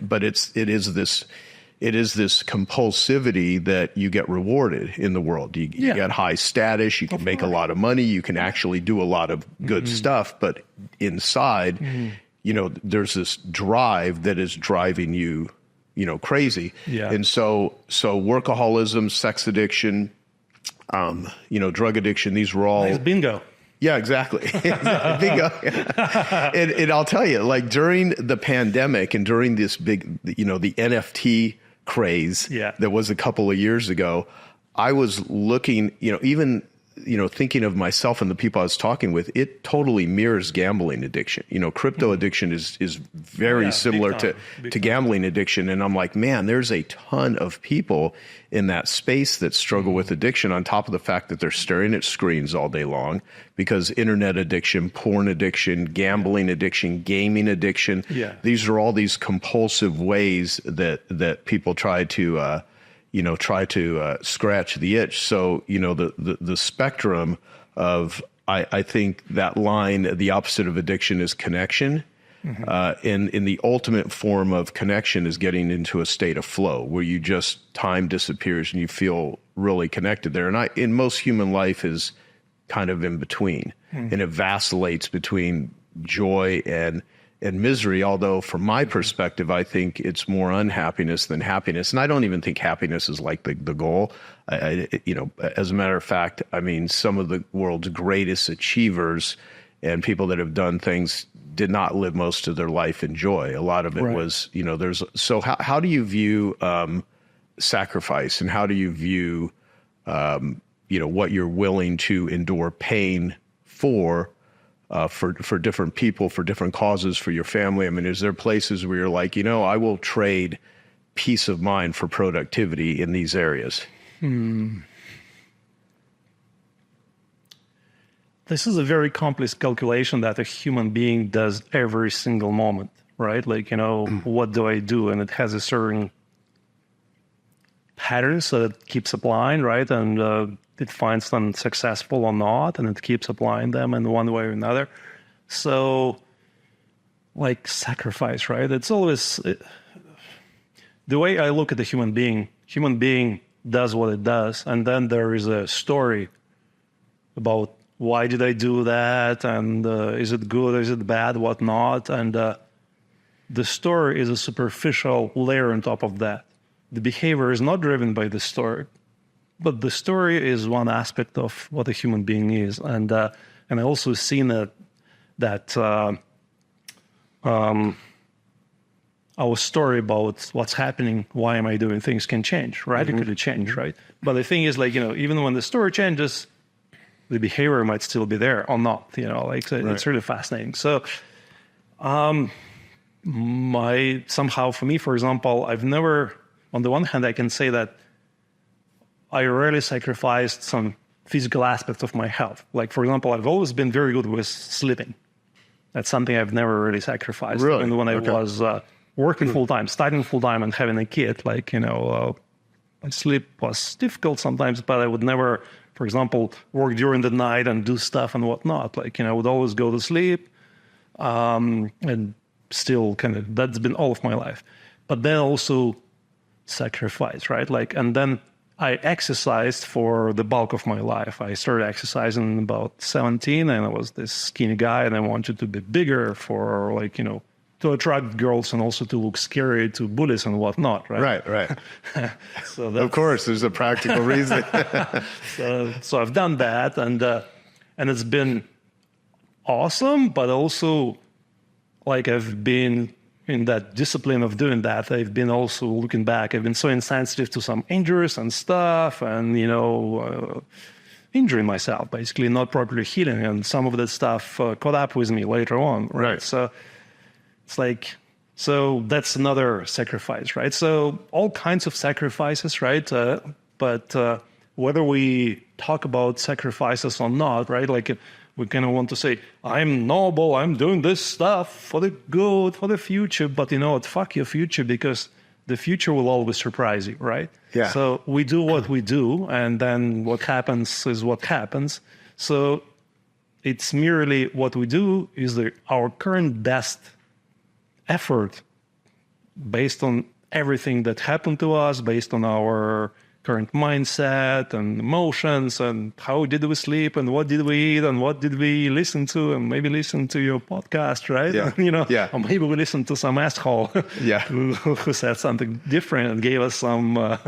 But it is this compulsivity that you get rewarded in the world. You get high status, you can make a lot of money, you can actually do a lot of good stuff, but inside, there's this drive that is driving you, crazy. And so workaholism, sex addiction, drug addiction, these were all... Nice bingo. Yeah, exactly. Bingo. And I'll tell you, like during the pandemic and during this big, the NFT craze that was a couple of years ago, I was looking, even, thinking of myself and the people I was talking with, it totally mirrors gambling addiction. Crypto addiction is very similar to gambling addiction. And I'm like, man, there's a ton of people in that space that struggle with addiction, on top of the fact that they're staring at screens all day long, because internet addiction, porn addiction, gambling addiction, gaming addiction, these are all these compulsive ways that people try to scratch the itch. So, the spectrum of, I think that line, the opposite of addiction is connection. In the ultimate form of connection is getting into a state of flow where you just, time disappears and you feel really connected there. And in most human life is kind of in between, and it vacillates between joy and misery. Although from my perspective, I think it's more unhappiness than happiness. And I don't even think happiness is like the goal. As a matter of fact, I mean, some of the world's greatest achievers and people that have done things did not live most of their life in joy. A lot of it was, so how do you view sacrifice, and how do you view, what you're willing to endure pain for different people, for different causes, for your family? I mean, is there places where you're like, I will trade peace of mind for productivity in these areas? This is a very complex calculation that a human being does every single moment, right? Like, what do I do? And it has a certain pattern, so it keeps applying, right? And it finds them successful or not, and it keeps applying them in one way or another. So, like sacrifice, right? It's always... the way I look at the human being does what it does, and then there is a story about why did I do that, and is it good, is it bad, what not, and the story is a superficial layer on top of that. The behavior is not driven by the story, but the story is one aspect of what a human being is, and I also seen that our story about what's happening, why am I doing things, can change, radically change, right? But the thing is, even when the story changes, the behavior might still be there or not, it's really fascinating. So, somehow for me, for example, I've never, on the one hand, I can say that I rarely sacrificed some physical aspects of my health. Like, for example, I've always been very good with sleeping. That's something I've never really sacrificed. Really? Even when I was working full-time, studying full-time and having a kid, sleep was difficult sometimes, but I would never, for example, work during the night and do stuff and whatnot. I would always go to sleep, and still that's been all of my life. But then also sacrifice, right? And then I exercised for the bulk of my life. I started exercising about 17, and I was this skinny guy, and I wanted to be bigger for, like, to attract girls and also to look scary to bullies and whatnot, right? Right. So Of course, there's a practical reason. so I've done that, and it's been awesome, but also, like, I've been in that discipline of doing that. I've been also looking back. I've been so insensitive to some injuries and stuff, and injuring myself, basically not properly healing, and some of that stuff caught up with me later on. Right. So it's like, so that's another sacrifice, right? So all kinds of sacrifices, right? But whether we talk about sacrifices or not, right? Like, we kind of want to say, I'm noble, I'm doing this stuff for the good, for the future. But you know what? Fuck your future, because the future will always surprise you, right? Yeah. So we do what we do, and then what happens is what happens. So it's merely what we do is our current best effort based on everything that happened to us, based on our current mindset and emotions, and how did we sleep, and what did we eat, and what did we listen to, and maybe listen to your podcast, right? Yeah. Or maybe we listened to some asshole who said something different and gave us some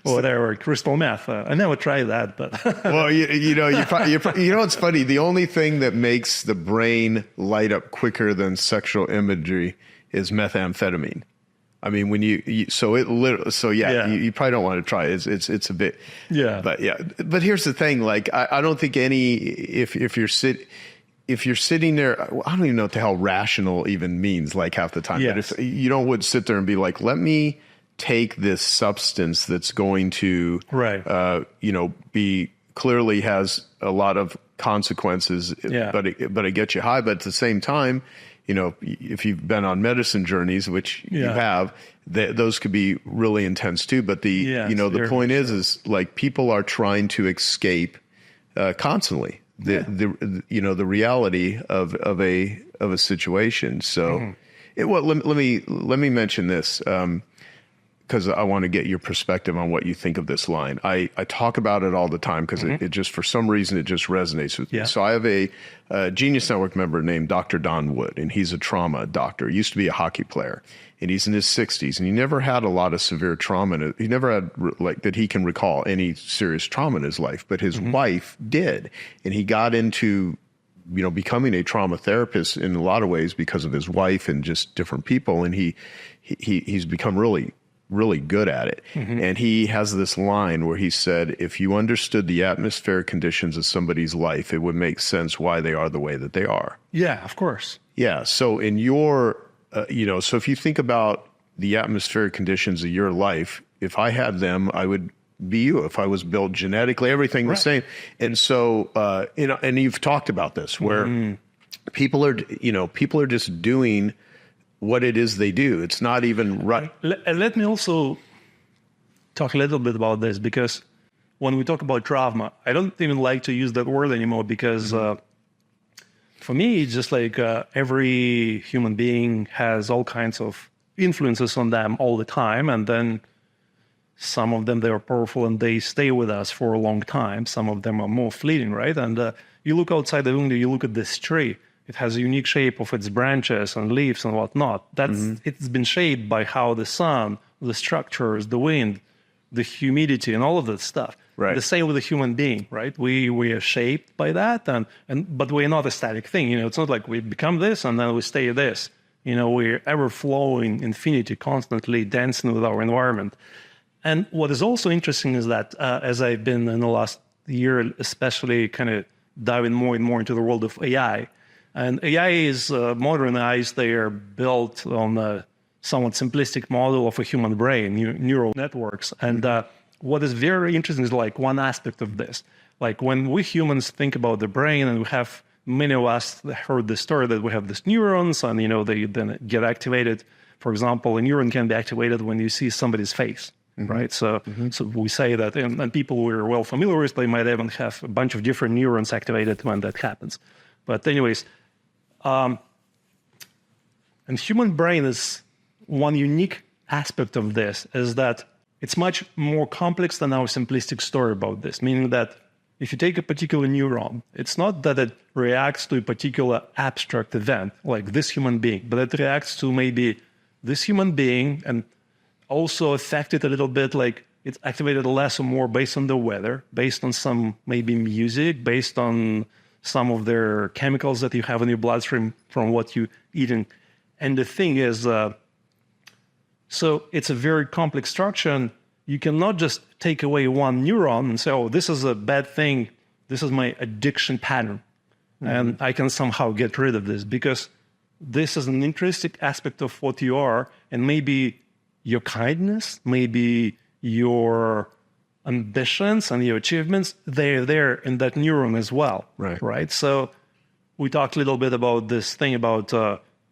whatever crystal meth. I never tried that, but well, you know what's funny? The only thing that makes the brain light up quicker than sexual imagery is methamphetamine. I mean, when you probably don't want to try it. It's a bit, but here's the thing. Like, I don't think if you're sitting there, I don't even know what the hell rational even means, like, half the time. Yes. But if you would sit there and be like, let me take this substance that's going to, be clearly has a lot of consequences, but it gets you high. But at the same time, if you've been on medicine journeys, which you have, those could be really intense too. But the point is like, people are trying to escape constantly the reality of a situation. So, let me mention this. Because I want to get your perspective on what you think of this line. I talk about it all the time because it just, for some reason, it just resonates with me. So I have a Genius Network member named Dr. Don Wood, and he's a trauma doctor. He used to be a hockey player, and he's in his 60s, and he never had a lot of severe trauma. He never had, like, that he can recall any serious trauma in his life, but his wife did. And he got into becoming a trauma therapist in a lot of ways because of his wife and just different people, and he's become really good at it. And he has this line where he said, if you understood the atmospheric conditions of somebody's life, it would make sense why they are the way that they are. Yeah, of course. Yeah. So in your, so if you think about the atmospheric conditions of your life, if I had them, I would be you. If I was built genetically, everything the same. And so, and you've talked about this, where people are just doing what it is they do. It's not even right. Let me also talk a little bit about this, because when we talk about trauma, I don't even like to use that word anymore, because for me, it's just like every human being has all kinds of influences on them all the time. And then some of them, they are powerful and they stay with us for a long time. Some of them are more fleeting, right? And you look outside the window, you look at this tree. It has a unique shape of its branches and leaves and whatnot. It's been shaped by how the sun, the structures, the wind, the humidity, and all of that stuff. Right. The same with a human being, right? We are shaped by that, but we're not a static thing. It's not like we become this and then we stay this. We're ever flowing infinity, constantly dancing with our environment. And what is also interesting is that as I've been in the last year, especially kind of diving more and more into the world of AI. And AI is modernized. They are built on a somewhat simplistic model of a human brain, neural networks. And what is very interesting is, like, one aspect of this. Like, when we humans think about the brain, and we have, many of us heard the story that we have these neurons, and they then get activated. For example, a neuron can be activated when you see somebody's face. Right. So we say that, and people we're well familiar with, they might even have a bunch of different neurons activated when that happens. But anyways, and human brain is one unique aspect of this, is that it's much more complex than our simplistic story about this, meaning that if you take a particular neuron, it's not that it reacts to a particular abstract event, like this human being, but it reacts to maybe this human being and also affected a little bit, like it's activated less or more based on the weather, based on some maybe music, based on some of their chemicals that you have in your bloodstream from what you eating. And the thing is, so it's a very complex structure, and you cannot just take away one neuron and say, oh, this is a bad thing, this is my addiction pattern, and I can somehow get rid of this, because this is an intrinsic aspect of what you are, and maybe your kindness, maybe your ambitions and your achievements, they're there in that neuron as well. Right? So we talked a little bit about this thing about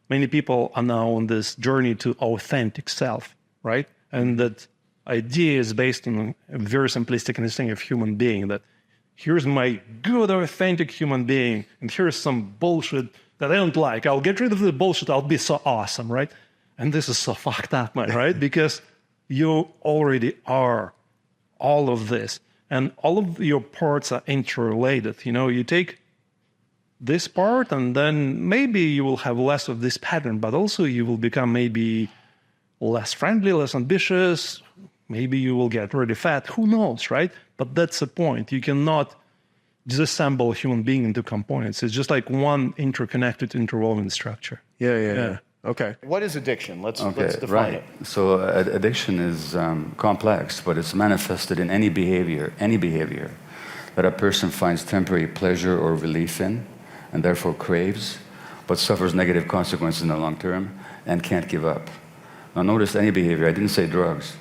many people are now on this journey to authentic self, right? And that idea is based on a very simplistic understanding of human being, that here's my good, authentic human being, and here's some bullshit that I don't like. I'll get rid of the bullshit. I'll be so awesome, right? And this is so fucked up, man, right? Because you already are all of this, and all of your parts are interrelated. You know, you take this part, and then maybe you will have less of this pattern, but also you will become maybe less friendly, less ambitious. Maybe you will get really fat. Who knows, right? But that's the point. You cannot disassemble a human being into components. It's just like one interconnected, interwoven structure. Yeah. Okay. What is addiction? Let's define it. So addiction is complex, but it's manifested in any behavior that a person finds temporary pleasure or relief in, and therefore craves, but suffers negative consequences in the long term and can't give up. Now notice any behavior. I didn't say drugs.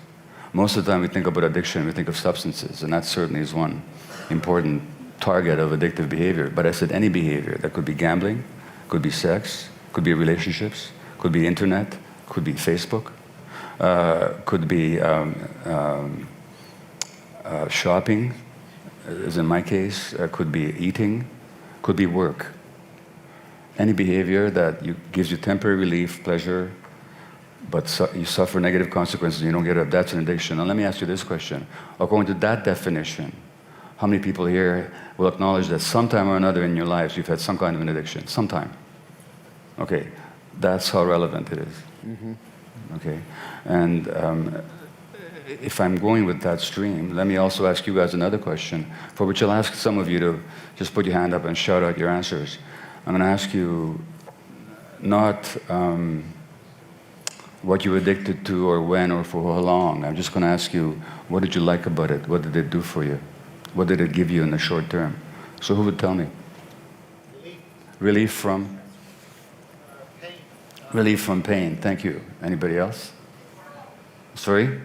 Most of the time we think about addiction, we think of substances, and that certainly is one important target of addictive behavior. But I said any behavior. That could be gambling, could be sex, could be relationships, could be internet, could be Facebook, could be shopping, as in my case, could be eating, could be work. Any behavior that gives you temporary relief, pleasure, but you suffer negative consequences and you don't get up, that's an addiction. Now let me ask you this question. According to that definition, how many people here will acknowledge that sometime or another in your lives you've had some kind of an addiction? Sometime. Okay. That's how relevant it is. Okay, and if I'm going with that stream, let me also ask you guys another question, for which I'll ask some of you to just put your hand up and shout out your answers. I'm going to ask you not what you're addicted to or when or for how long. I'm just going to ask you, what did you like about it? What did it do for you? What did it give you in the short term? So who would tell me? Relief from? Relief from pain. Thank you. Anybody else? Sorry?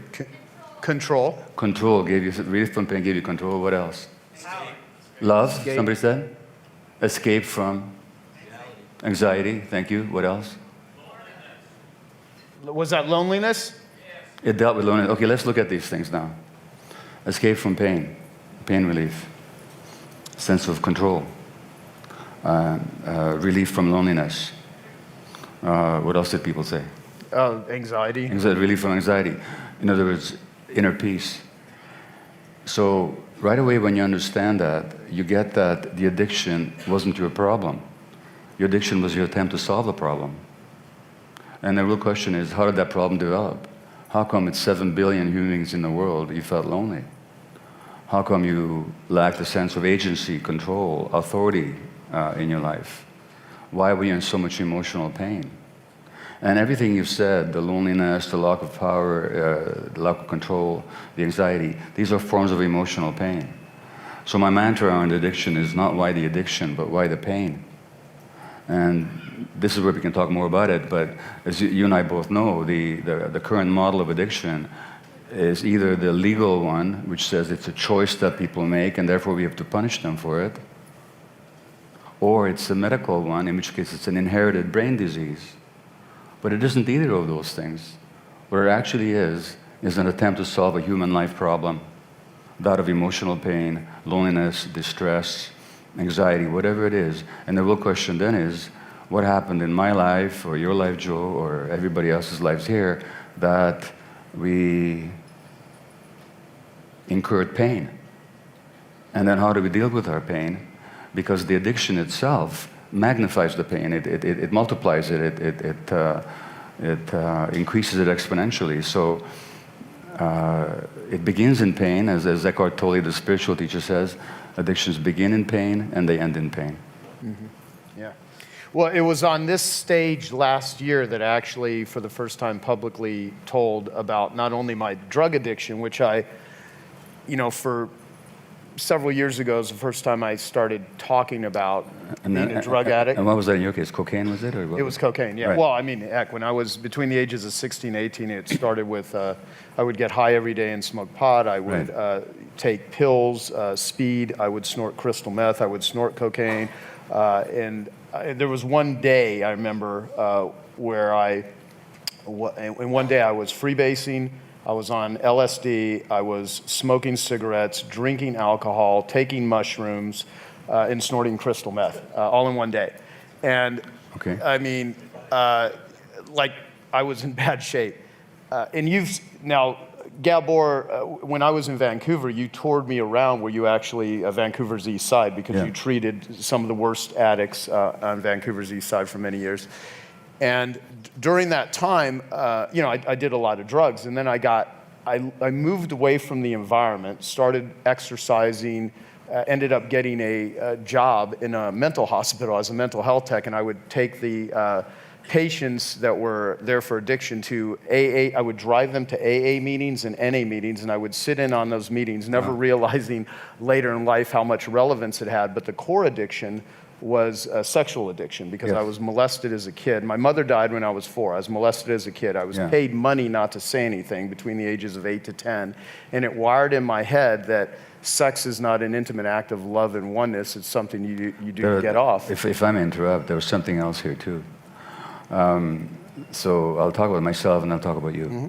Control. Control gave you relief from pain. Gave you control. What else? Love. Escape. Somebody said. Escape from anxiety. Thank you. What else? Was that loneliness? It dealt with loneliness. Okay, let's look at these things now. Escape from pain. Pain relief. Sense of control. Relief from loneliness. What else did people say? Anxiety. Relief from anxiety. In other words, inner peace. So right away when you understand that, you get that the addiction wasn't your problem. Your addiction was your attempt to solve the problem. And the real question is, how did that problem develop? How come it's 7 billion human beings in the world you felt lonely? How come you lacked a sense of agency, control, authority in your life? Why were you in so much emotional pain? And everything you've said, the loneliness, the lack of power, the lack of control, the anxiety, these are forms of emotional pain. So my mantra on addiction is not why the addiction, but why the pain. And this is where we can talk more about it, but as you and I both know, the current model of addiction is either the legal one, which says it's a choice that people make and therefore we have to punish them for it, or it's a medical one, in which case it's an inherited brain disease. But it isn't either of those things. What it actually is an attempt to solve a human life problem, that of emotional pain, loneliness, distress, anxiety, whatever it is. And the real question then is, what happened in my life, or your life, Joe, or everybody else's lives here, that we incurred pain. And then how do we deal with our pain? Because the addiction itself magnifies the pain. It multiplies it. It increases it exponentially. So it begins in pain, as Eckhart Tolle, the spiritual teacher, says. Addictions begin in pain and they end in pain. Mm-hmm. Yeah. Well, it was on this stage last year that I actually, for the first time, publicly told about not only my drug addiction, which I, for several years ago was the first time I started talking about being a drug addict. And what was that in your case? Cocaine, was it? Or what? It was cocaine, yeah. Right. Well, I mean, heck, when I was between the ages of 16 and 18, it started with, I would get high every day and smoke pot. I would take pills, speed. I would snort crystal meth. I would snort cocaine. And there was one day I remember where one day I was freebasing. I was on LSD, I was smoking cigarettes, drinking alcohol, taking mushrooms, and snorting crystal meth, all in one day. And I mean, like I was in bad shape. Now, Gabor, when I was in Vancouver, you toured me around where you actually, Vancouver's east side, because you treated some of the worst addicts on Vancouver's east side for many years. And during that time, I did a lot of drugs, and then I moved away from the environment, started exercising, ended up getting a job in a mental hospital as a mental health tech, and I would take the patients that were there for addiction to AA. I would drive them to AA meetings and NA meetings, and I would sit in on those meetings, never realizing later in life how much relevance it had. But the core addiction was sexual addiction, because I was molested as a kid. My mother died when I was 4. I was molested as a kid. I was paid money not to say anything between the ages of 8 to 10. And it wired in my head that sex is not an intimate act of love and oneness. It's something you do to get off. If I may interrupt, there was something else here too. So I'll talk about myself and I'll talk about you. Mm-hmm.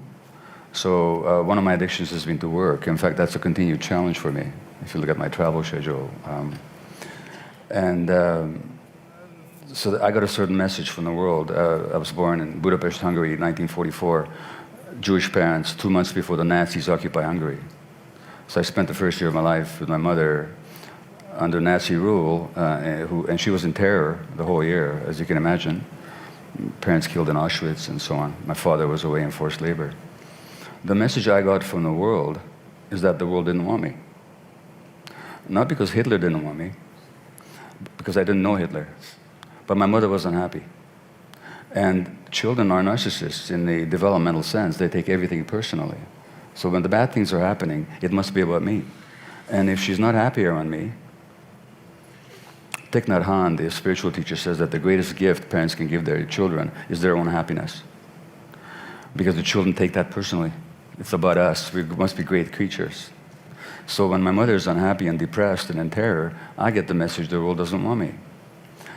So one of my addictions has been to work. In fact, that's a continued challenge for me, if you look at my travel schedule. So I got a certain message from the world. I was born in Budapest, Hungary, 1944. Jewish parents, 2 months before the Nazis occupy Hungary. So I spent the first year of my life with my mother under Nazi rule, and she was in terror the whole year, as you can imagine. Parents killed in Auschwitz and so on. My father was away in forced labor. The message I got from the world is that the world didn't want me. Not because Hitler didn't want me, because I didn't know Hitler. But my mother was unhappy. And children are narcissists in the developmental sense. They take everything personally. So when the bad things are happening, it must be about me. And if she's not happy around me, Thich Nhat Hanh, the spiritual teacher, says that the greatest gift parents can give their children is their own happiness. Because the children take that personally. It's about us. We must be great creatures. So when my mother is unhappy and depressed and in terror, I get the message the world doesn't want me.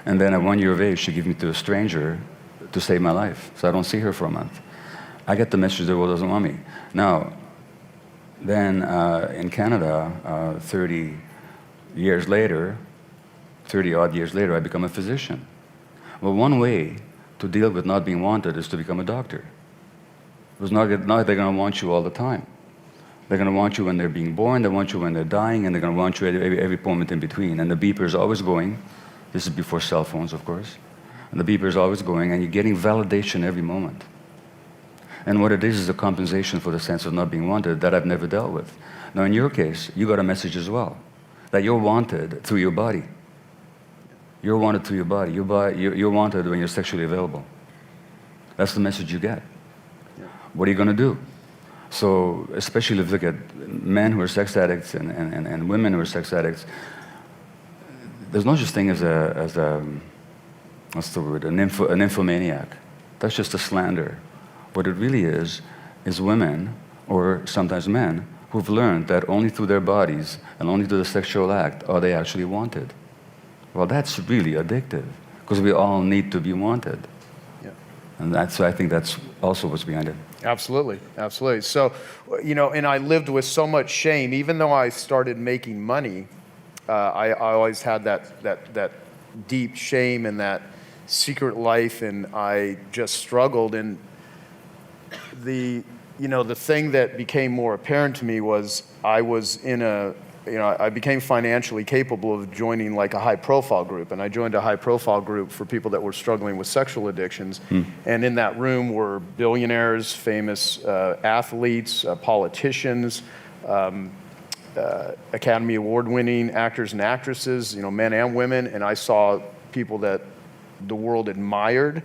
And then at 1 year of age, she gives me to a stranger to save my life. So I don't see her for a month. I get the message the world doesn't want me. Now, then in Canada, 30 odd years later, I become a physician. Well, one way to deal with not being wanted is to become a doctor. Because not they're going to want you all the time. They're going to want you when they're being born, they want you when they're dying, and they're going to want you at every moment in between. And the beeper is always going. This is before cell phones, of course. And the beeper is always going, and you're getting validation every moment. And what it is a compensation for the sense of not being wanted that I've never dealt with. Now, in your case, you got a message as well, that you're wanted through your body. You're wanted through your body. You're wanted when you're sexually available. That's the message you get. What are you going to do? So, especially if you look at men who are sex addicts and women who are sex addicts, there's no such thing as a what's the word, an nymphomaniac. That's just a slander. What it really is women, or sometimes men, who've learned that only through their bodies and only through the sexual act are they actually wanted. Well, that's really addictive, because we all need to be wanted. Yeah. And I think that's also what's behind it. Absolutely, absolutely. So, and I lived with so much shame. Even though I started making money, I always had that deep shame and that secret life, and I just struggled. And the thing that became more apparent to me was I was in I became financially capable of joining like a high-profile group, and I joined a high-profile group for people that were struggling with sexual addictions. And in that room were billionaires, famous athletes, politicians, Academy Award-winning actors and actresses, men and women, and I saw people that the world admired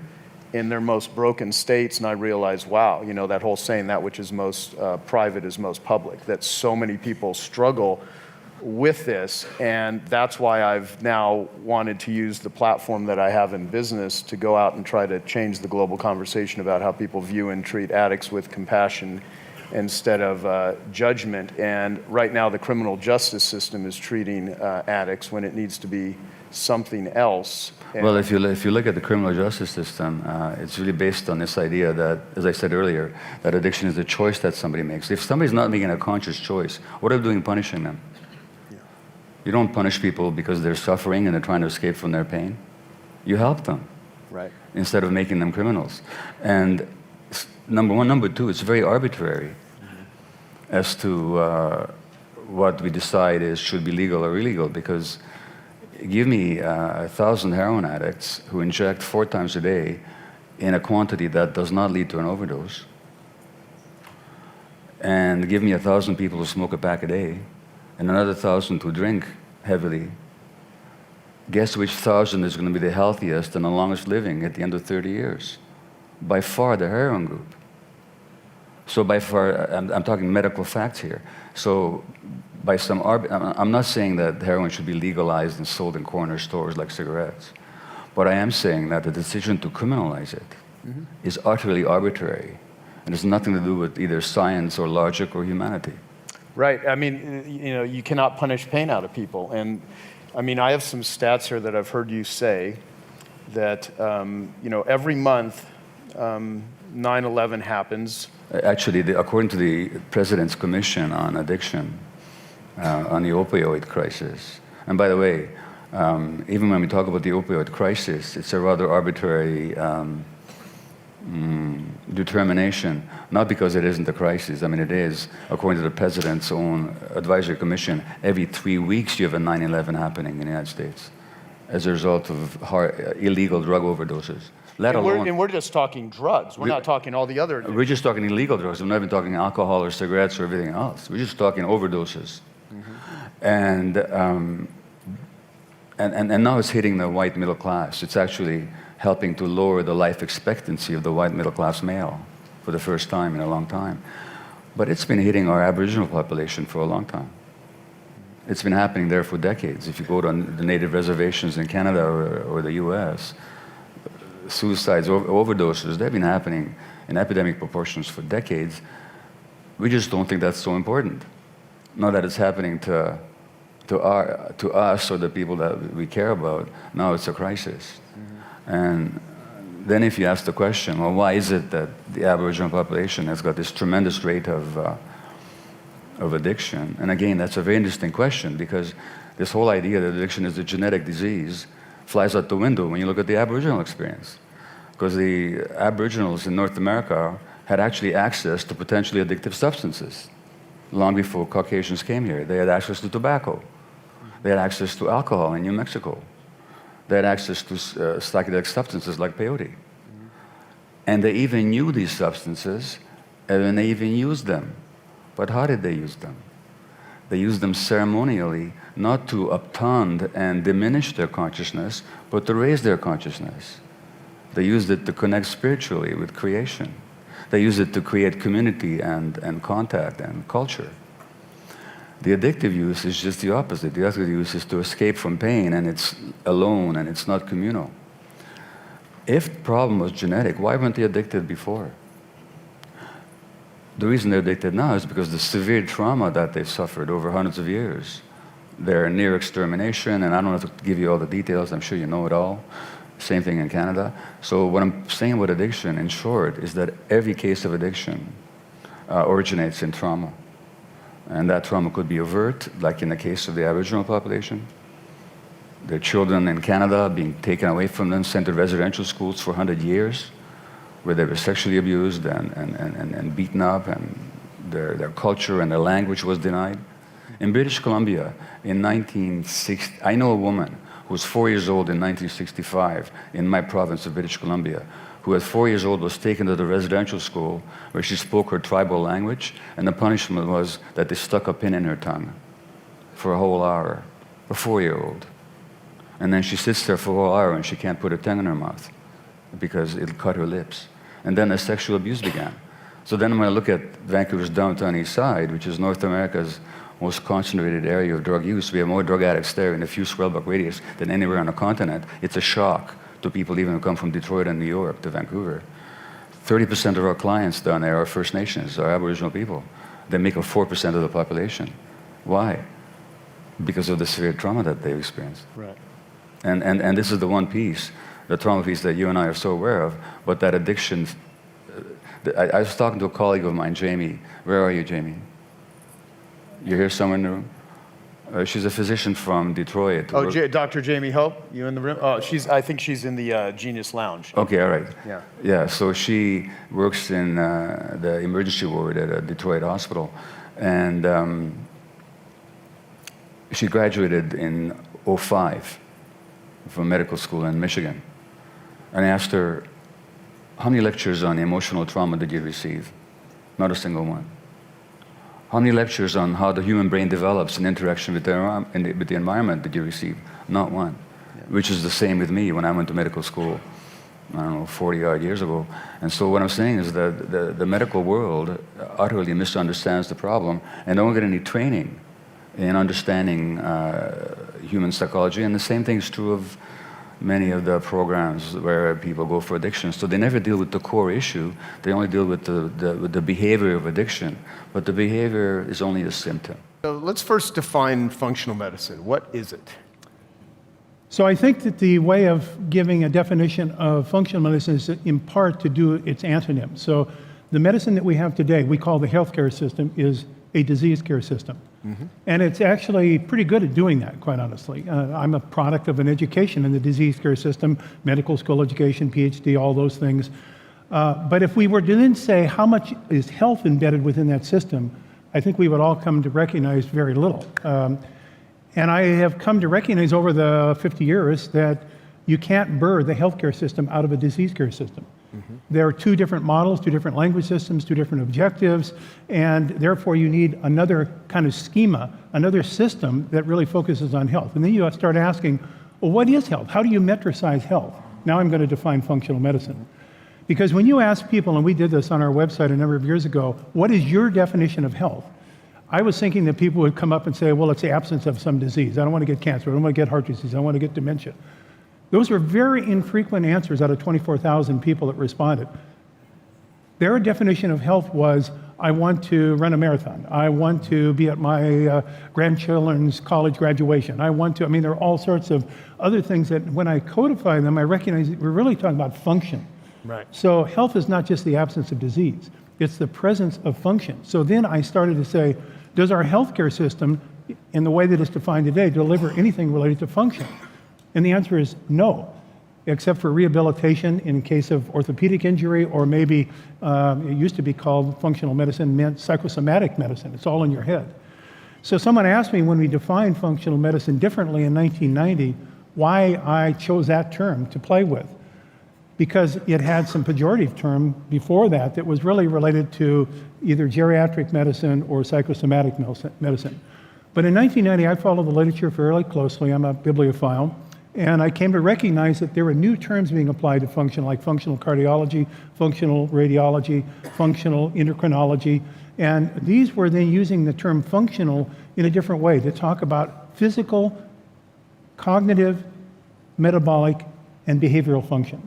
in their most broken states, and I realized, wow, that whole saying, that which is most private is most public, that so many people struggle with this, and that's why I've now wanted to use the platform that I have in business to go out and try to change the global conversation about how people view and treat addicts with compassion instead of judgment. And right now the criminal justice system is treating addicts when it needs to be something else. Well, if you look at the criminal justice system, it's really based on this idea that, as I said earlier, that addiction is a choice that somebody makes. If somebody's not making a conscious choice, what are you doing punishing them? You don't punish people because they're suffering and they're trying to escape from their pain. You help them, right? Instead of making them criminals. And number one. Number two, it's very arbitrary as to what we decide should be legal or illegal, because give me 1,000 heroin addicts who inject 4 times a day in a quantity that does not lead to an overdose, and give me 1,000 people who smoke a pack a day, and another 1,000 who drink heavily. Guess which 1,000 is going to be the healthiest and the longest living at the end of 30 years? By far the heroin group. So by far, I'm talking medical facts here. So by some, I'm not saying that heroin should be legalized and sold in corner stores like cigarettes, but I am saying that the decision to criminalize it is utterly arbitrary, and has nothing to do with either science or logic or humanity. Right. I mean, you cannot punish pain out of people. And I mean, I have some stats here that I've heard you say that, every month 9/11 happens. Actually, according to the President's Commission on Addiction, on the opioid crisis, and by the way, even when we talk about the opioid crisis, it's a rather arbitrary determination, not because it isn't a crisis. I mean, it is. According to the President's own advisory commission, every 3 weeks you have a 9/11 happening in the United States as a result of illegal drug overdoses. And we're just talking drugs. We're not talking all the other. We're just talking illegal drugs. We're not even talking alcohol or cigarettes or everything else. We're just talking overdoses. And now it's hitting the white middle class. It's actually helping to lower the life expectancy of the white middle class male for the first time in a long time. But it's been hitting our Aboriginal population for a long time. It's been happening there for decades. If you go to the native reservations in Canada or the US, suicides, overdoses, they've been happening in epidemic proportions for decades. We just don't think that's so important. Not that it's happening to us or the people that we care about. Now it's a crisis. And then if you ask the question, well, why is it that the Aboriginal population has got this tremendous rate of addiction? And again, that's a very interesting question, because this whole idea that addiction is a genetic disease flies out the window when you look at the Aboriginal experience. Because the Aboriginals in North America had actually access to potentially addictive substances long before Caucasians came here. They had access to tobacco. They had access to alcohol in New Mexico. They had access to psychedelic substances like peyote. And they even knew these substances, and they even used them. But how did they use them? They used them ceremonially, not to uptund and diminish their consciousness, but to raise their consciousness. They used it to connect spiritually with creation. They used it to create community and contact and culture. The addictive use is just the opposite. The addictive use is to escape from pain, and it's alone, and it's not communal. If the problem was genetic, why weren't they addicted before? The reason they're addicted now is because the severe trauma that they've suffered over hundreds of years. They're near extermination, and I don't have to give you all the details. I'm sure you know it all. Same thing in Canada. So what I'm saying about addiction, in short, is that every case of addiction originates in trauma. And that trauma could be overt, like in the case of the Aboriginal population. Their children in Canada being taken away from them, sent to residential schools for 100 years, where they were sexually abused and beaten up, and their culture and their language was denied. In British Columbia, in 1960, I know a woman who was 4 years old in 1965 in my province of British Columbia, who at 4 years old was taken to the residential school where she spoke her tribal language, and the punishment was that they stuck a pin in her tongue for a whole hour, a 4-year-old. And then she sits there for a whole hour and she can't put her tongue in her mouth because it'll cut her lips. And then the sexual abuse began. So then when I look at Vancouver's downtown east side, which is North America's most concentrated area of drug use, we have more drug addicts there in a few square buck radius than anywhere on the continent. It's a shock to people even who come from Detroit and New York to Vancouver. 30% of our clients down there are First Nations, are Aboriginal people. They make up 4% of the population. Why? Because of the severe trauma that they've experienced. Right. And this is the one piece, the trauma piece that you and I are so aware of, but that addiction. I was talking to a colleague of mine, Jamie. Where are you, Jamie? You're here somewhere in the room? She's a physician from Detroit. Oh, Dr. Jamie Hope, you in the room? Oh, I think she's in the Genius Lounge. Okay, all right. Yeah. Yeah, so she works in the emergency ward at a Detroit hospital. And she graduated in 2005 from medical school in Michigan. And I asked her, how many lectures on emotional trauma did you receive? Not a single one. How many lectures on how the human brain develops in interaction with the environment did you receive? Not one. Yeah. Which is the same with me when I went to medical school, I don't know, 40-odd years ago. And so what I'm saying is that the medical world utterly misunderstands the problem and don't get any training in understanding human psychology. And the same thing is true of many of the programs where people go for addiction. So they never deal with the core issue. They only deal with the behavior of addiction. But the behavior is only a symptom. So let's first define functional medicine. What is it? So I think that the way of giving a definition of functional medicine is in part to do its antonym. So the medicine that we have today, we call the healthcare system, is a disease care system. Mm-hmm. And it's actually pretty good at doing that, quite honestly. I'm a product of an education in the disease care system, medical school education, PhD, all those things. But if we were to then say how much is health embedded within that system, I think we would all come to recognize very little. And I have come to recognize over the 50 years that you can't burr the healthcare system out of a disease care system. Mm-hmm. There are two different models, two different language systems, two different objectives, and therefore you need another kind of schema, another system that really focuses on health. And then you start asking, well, what is health? How do you metricize health? Now I'm going to define functional medicine. Because when you ask people, and we did this on our website a number of years ago, what is your definition of health? I was thinking that people would come up and say, well, it's the absence of some disease. I don't want to get cancer. I don't want to get heart disease. I don't want to get dementia. Those were very infrequent answers out of 24,000 people that responded. Their definition of health was, I want to run a marathon. I want to be at my grandchildren's college graduation. I mean, there are all sorts of other things that when I codify them, I recognize that we're really talking about function. Right. So health is not just the absence of disease. It's the presence of function. So then I started to say, does our healthcare system, in the way that it's defined today, deliver anything related to function? And the answer is no, except for rehabilitation in case of orthopedic injury, or maybe it used to be called functional medicine, meant psychosomatic medicine. It's all in your head. So someone asked me when we defined functional medicine differently in 1990, why I chose that term to play with. Because it had some pejorative term before that that was really related to either geriatric medicine or psychosomatic medicine. But in 1990, I followed the literature fairly closely. I'm a bibliophile. And I came to recognize that there were new terms being applied to function, like functional cardiology, functional radiology, functional endocrinology. And these were then using the term functional in a different way to talk about physical, cognitive, metabolic, and behavioral function.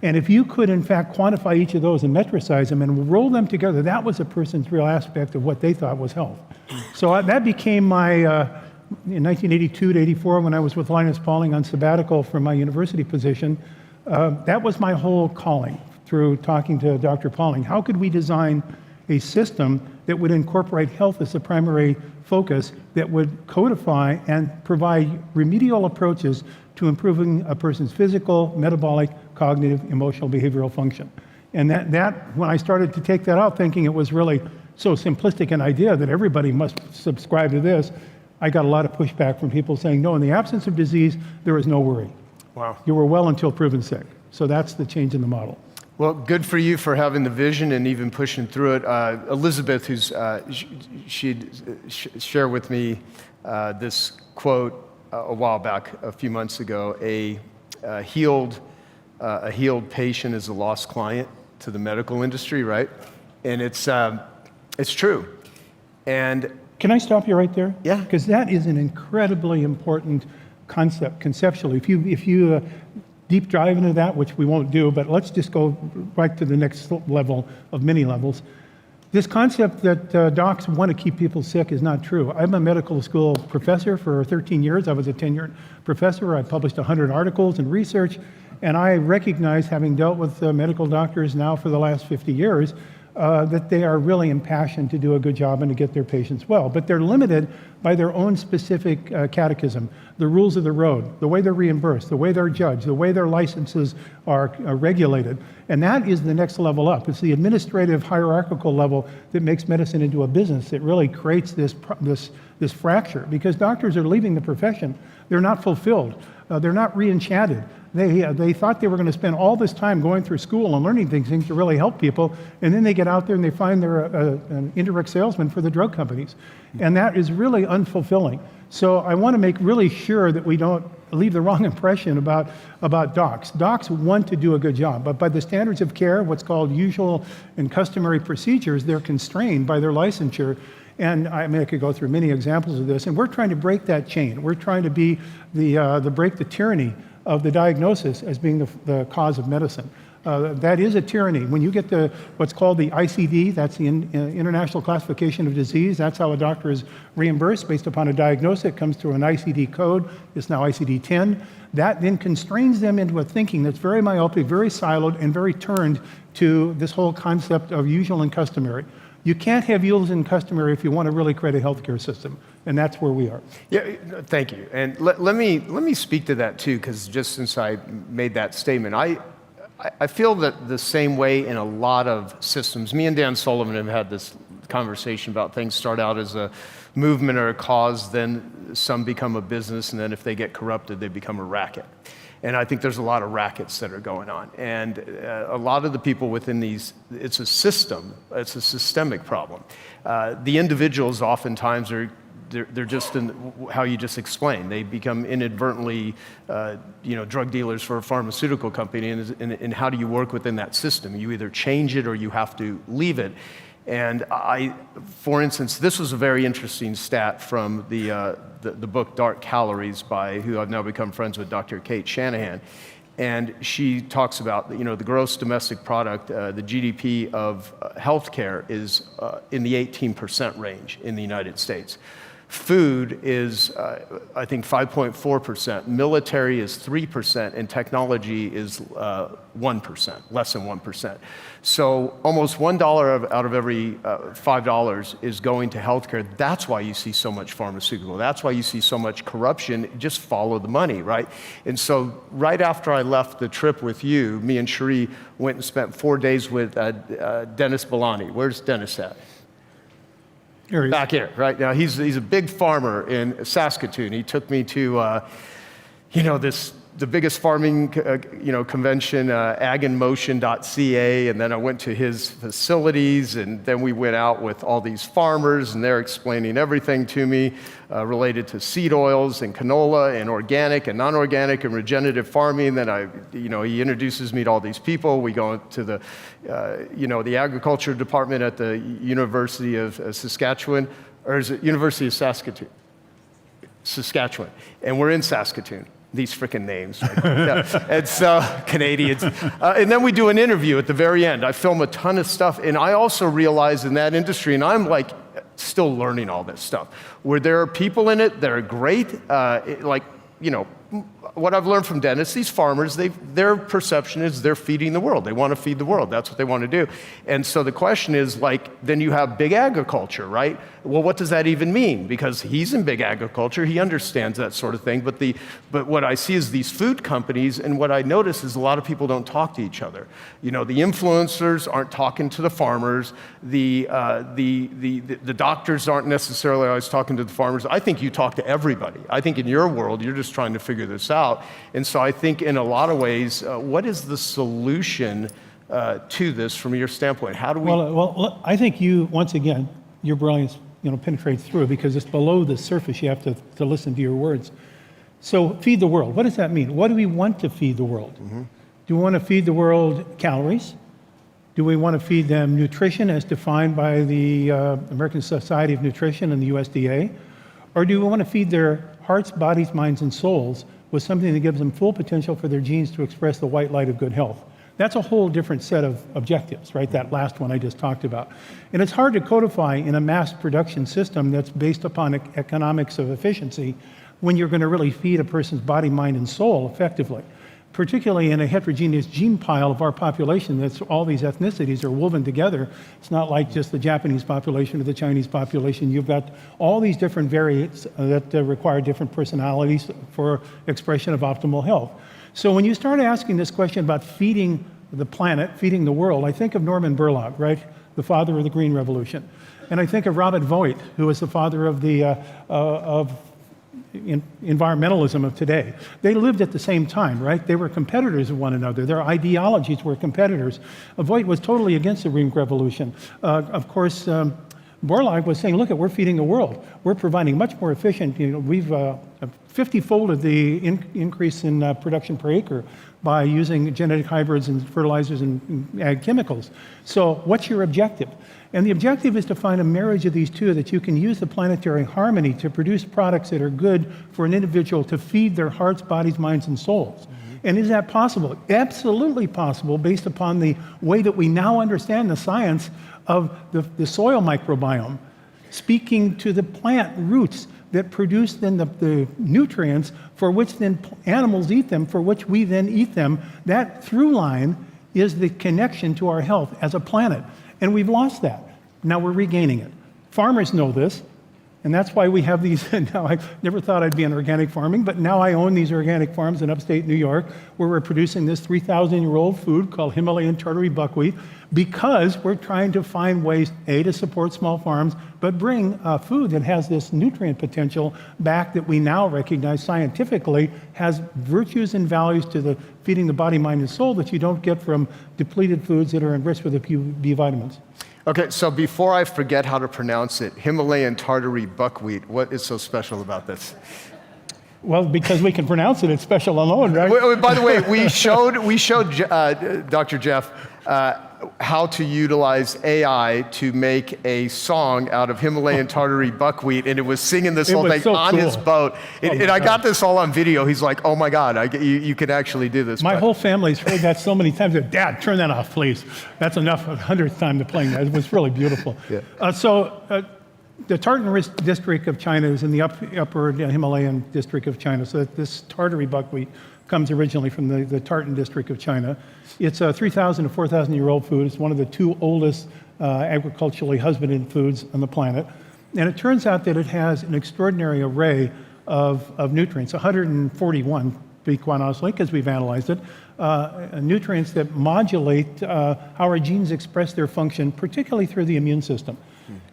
And if you could, in fact, quantify each of those and metricize them and roll them together, that was a person's real aspect of what they thought was health. So that became my, in 1982 to 84, when I was with Linus Pauling on sabbatical from my university position, that was my whole calling through talking to Dr. Pauling. How could we design a system that would incorporate health as a primary focus, that would codify and provide remedial approaches to improving a person's physical, metabolic, cognitive, emotional, behavioral function? And that when I started to take that out, thinking it was really so simplistic an idea that everybody must subscribe to this, I got a lot of pushback from people saying, no, in the absence of disease, there is no worry. Wow. You were well until proven sick. So that's the change in the model. Well, good for you for having the vision and even pushing through it. Elizabeth, who's she'd share with me this quote a while back, a few months ago. A healed patient is a lost client to the medical industry, right? And it's true. And can I stop you right there? Yeah. Because that is an incredibly important concept conceptually. If you deep dive into that, which we won't do, but let's just go right to the next level of many levels. This concept that docs want to keep people sick is not true. I'm a medical school professor for 13 years. I was a tenured professor. I published 100 articles and research, and I recognize, having dealt with medical doctors now for the last 50 years, that they are really impassioned to do a good job and to get their patients well. But they're limited by their own specific catechism, the rules of the road, the way they're reimbursed, the way they're judged, the way their licenses are regulated. And that is the next level up. It's the administrative hierarchical level that makes medicine into a business that really creates this fracture, because doctors are leaving the profession. They're not fulfilled. They're not re-enchanted. They thought they were going to spend all this time going through school and learning things to really help people, and then they get out there and they find they're an indirect salesman for the drug companies. And that is really unfulfilling. So I want to make really sure that we don't leave the wrong impression about docs. Docs want to do a good job, but by the standards of care, what's called usual and customary procedures, they're constrained by their licensure. And I mean, I could go through many examples of this, and we're trying to break that chain. We're trying to be break the tyranny of the diagnosis as being the cause of medicine. That is a tyranny. When you get what's called the ICD, that's the International Classification of Disease, that's how a doctor is reimbursed based upon a diagnosis. It comes through an ICD code. It's now ICD-10. That then constrains them into a thinking that's very myopic, very siloed, and very turned to this whole concept of usual and customary. You can't have usual and customary if you want to really create a healthcare system, and that's where we are. Yeah, thank you. And let me speak to that too, because just since I made that statement, I feel that the same way in a lot of systems. Me and Dan Sullivan have had this conversation about things start out as a movement or a cause, then some become a business, and then if they get corrupted, they become a racket. And I think there's a lot of rackets that are going on. And a lot of the people within these, it's a system, it's a systemic problem. The individuals oftentimes they're just in how you just explained. They become inadvertently, drug dealers for a pharmaceutical company. And how do you work within that system? You either change it or you have to leave it. And for instance, this was a very interesting stat from the book Dark Calories by who I've now become friends with, Dr. Kate Shanahan. And she talks about, the gross domestic product, the GDP of healthcare is in the 18% range in the United States. Food is, I think, 5.4%. Military is 3%, and technology is 1%, less than 1%. So almost $1 out of every $5 is going to healthcare. That's why you see so much pharmaceutical. That's why you see so much corruption. Just follow the money, right? And so right after I left the trip with you, me and Cherie went and spent 4 days with Dennis Bellani. Where's Dennis at? Back here, right now. He's a big farmer in Saskatoon. He took me to, the biggest farming, convention, aginmotion.ca, and then I went to his facilities, and then we went out with all these farmers, and they're explaining everything to me related to seed oils and canola and organic and non-organic and regenerative farming. And then he introduces me to all these people. We go to the agriculture department at the University of Saskatchewan, or is it University of Saskatoon? Saskatchewan, and we're in Saskatoon. These freaking names. Right? And so, Canadians. And then we do an interview at the very end. I film a ton of stuff. And I also realize in that industry, and I'm like still learning all this stuff, where there are people in it that are great, what I've learned from dentists, these farmers, their perception is they're feeding the world. They want to feed the world. That's what they want to do. And so the question is, like, then you have big agriculture, right? Well, what does that even mean? Because he's in big agriculture, he understands that sort of thing. But what I see is these food companies, and what I notice is a lot of people don't talk to each other. You know, the influencers aren't talking to the farmers. The doctors aren't necessarily always talking to the farmers. I think you talk to everybody. I think in your world, you're just trying to figure this out. And so I think in a lot of ways, what is the solution to this from your standpoint? How do we... Well, I think once again, your brilliance penetrates through, because it's below the surface. You have to listen to your words. So feed the world. What does that mean? What do we want to feed the world? Mm-hmm. Do we want to feed the world calories? Do we want to feed them nutrition as defined by the American Society of Nutrition and the USDA? Or do we want to feed their hearts, bodies, minds, and souls with something that gives them full potential for their genes to express the white light of good health? That's a whole different set of objectives, right? That last one I just talked about. And it's hard to codify in a mass production system that's based upon economics of efficiency when you're going to really feed a person's body, mind, and soul effectively. Particularly in a heterogeneous gene pile of our population, that's all these ethnicities are woven together. It's not like just the Japanese population or the Chinese population. You've got all these different variants that require different personalities for expression of optimal health. So when you start asking this question about feeding the planet, feeding the world, I think of Norman Borlaug, right? The father of the Green Revolution. And I think of Robert Voigt, who was the father of the environmentalism of today. They lived at the same time, right? They were competitors of one another. Their ideologies were competitors. Voigt was totally against the Green Revolution. Of course, Borlaug was saying, look, we're feeding the world. We're providing much more efficient, we've 50-folded the increase in production per acre by using genetic hybrids and fertilizers and ag chemicals. So what's your objective? And the objective is to find a marriage of these two, that you can use the planetary harmony to produce products that are good for an individual to feed their hearts, bodies, minds, and souls. Mm-hmm. And is that possible? Absolutely possible, based upon the way that we now understand the science of the soil microbiome, speaking to the plant roots that produce then the nutrients for which then animals eat them, for which we then eat them. That through line is the connection to our health as a planet. And we've lost that. Now we're regaining it. Farmers know this, and that's why we have these. Now, I never thought I'd be in organic farming, but now I own these organic farms in upstate New York, where we're producing this 3,000-year-old food called Himalayan Tartary Buckwheat, because we're trying to find ways, A, to support small farms, but bring food that has this nutrient potential back that we now recognize scientifically has virtues and values to the feeding the body, mind, and soul that you don't get from depleted foods that are enriched with a few B vitamins. Okay, so before I forget how to pronounce it, Himalayan Tartary Buckwheat, what is so special about this? Well, because we can pronounce it, it's special alone, right? By the way, we showed Dr. Jeff how to utilize AI to make a song out of Himalayan Tartary Buckwheat, and it was singing this whole thing so on his boat. And I got this all on video. He's like, oh my God, you can actually do this. My whole family's heard that so many times. Dad, turn that off, please. That's enough, 100th time to playing that. It was really beautiful. Yeah. The Tartan district of China is in the upper Himalayan district of China. So this Tartary buckwheat comes originally from the Tartan district of China. It's a 3,000 to 4,000-year-old food. It's one of the two oldest agriculturally husbanded foods on the planet. And it turns out that it has an extraordinary array of nutrients, 141 to be quite honestly, because we've analyzed it, nutrients that modulate how our genes express their function, particularly through the immune system.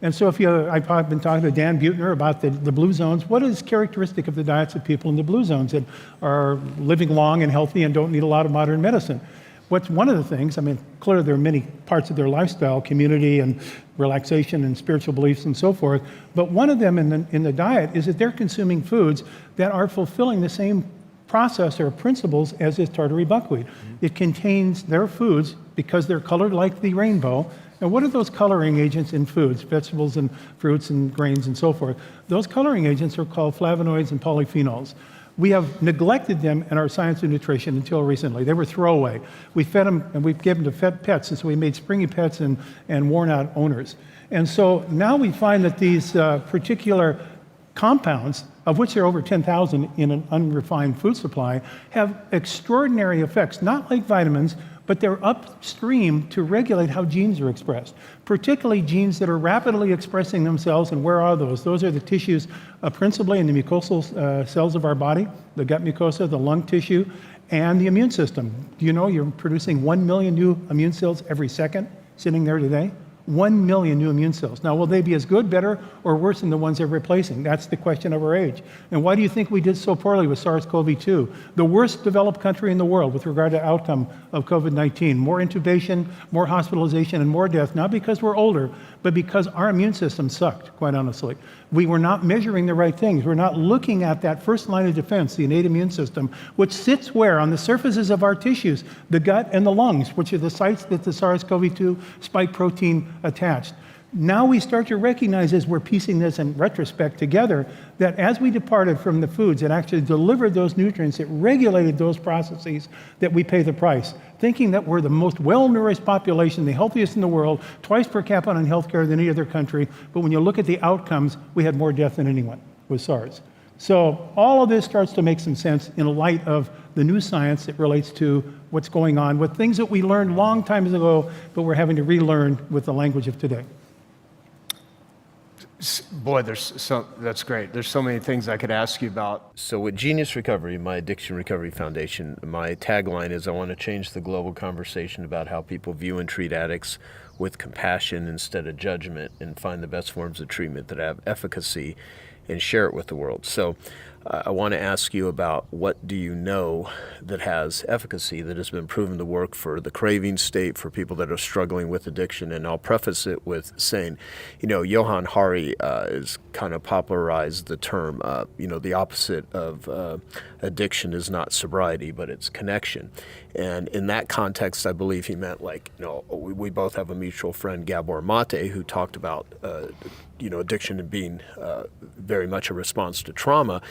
And so I've been talking to Dan Buettner about the blue zones. What is characteristic of the diets of people in the blue zones that are living long and healthy and don't need a lot of modern medicine? What's one of the things, clearly there are many parts of their lifestyle, community and relaxation and spiritual beliefs and so forth, but one of them in the diet is that they're consuming foods that are fulfilling the same process or principles as is Tartary buckwheat. It contains their foods because they're colored like the rainbow. And what are those coloring agents in foods, vegetables and fruits and grains and so forth? Those coloring agents are called flavonoids and polyphenols. We have neglected them in our science of nutrition until recently. They were throwaway. We fed them and we gave them to fed pets, and so we made springy pets and worn out owners. And so now we find that these particular compounds of which there are over 10,000 in an unrefined food supply, have extraordinary effects, not like vitamins, but they're upstream to regulate how genes are expressed, particularly genes that are rapidly expressing themselves. And where are those? Those are the tissues, principally in the mucosal cells of our body, the gut mucosa, the lung tissue, and the immune system. Do you know you're producing 1 million new immune cells every second sitting there today? 1 million new immune cells. Now, will they be as good, better, or worse than the ones they're replacing? That's the question of our age. And why do you think we did so poorly with SARS-CoV-2? The worst developed country in the world with regard to outcome of COVID-19. More intubation, more hospitalization, and more death, not because we're older, but because our immune system sucked, quite honestly. We were not measuring the right things. We're not looking at that first line of defense, the innate immune system, which sits where? On the surfaces of our tissues, the gut and the lungs, which are the sites that the SARS-CoV-2 spike protein attached. Now we start to recognize, as we're piecing this in retrospect together, that as we departed from the foods that actually delivered those nutrients, it regulated those processes, that we pay the price. Thinking that we're the most well-nourished population, the healthiest in the world, twice per capita on healthcare than any other country, but when you look at the outcomes, we had more death than anyone with SARS. So all of this starts to make some sense in light of the new science that relates to what's going on with things that we learned long times ago, but we're having to relearn with the language of today. Boy, that's great. There's so many things I could ask you about. So with Genius Recovery, my addiction recovery foundation, my tagline is I want to change the global conversation about how people view and treat addicts with compassion instead of judgment, and find the best forms of treatment that have efficacy and share it with the world. So I want to ask you about, what do you know that has efficacy, that has been proven to work for the craving state, for people that are struggling with addiction? And I'll preface it with saying, Johann Hari has kind of popularized the term, the opposite of addiction is not sobriety, but it's connection. And in that context, I believe he meant we both have a mutual friend, Gabor Maté, who talked about addiction and being very much a response to trauma.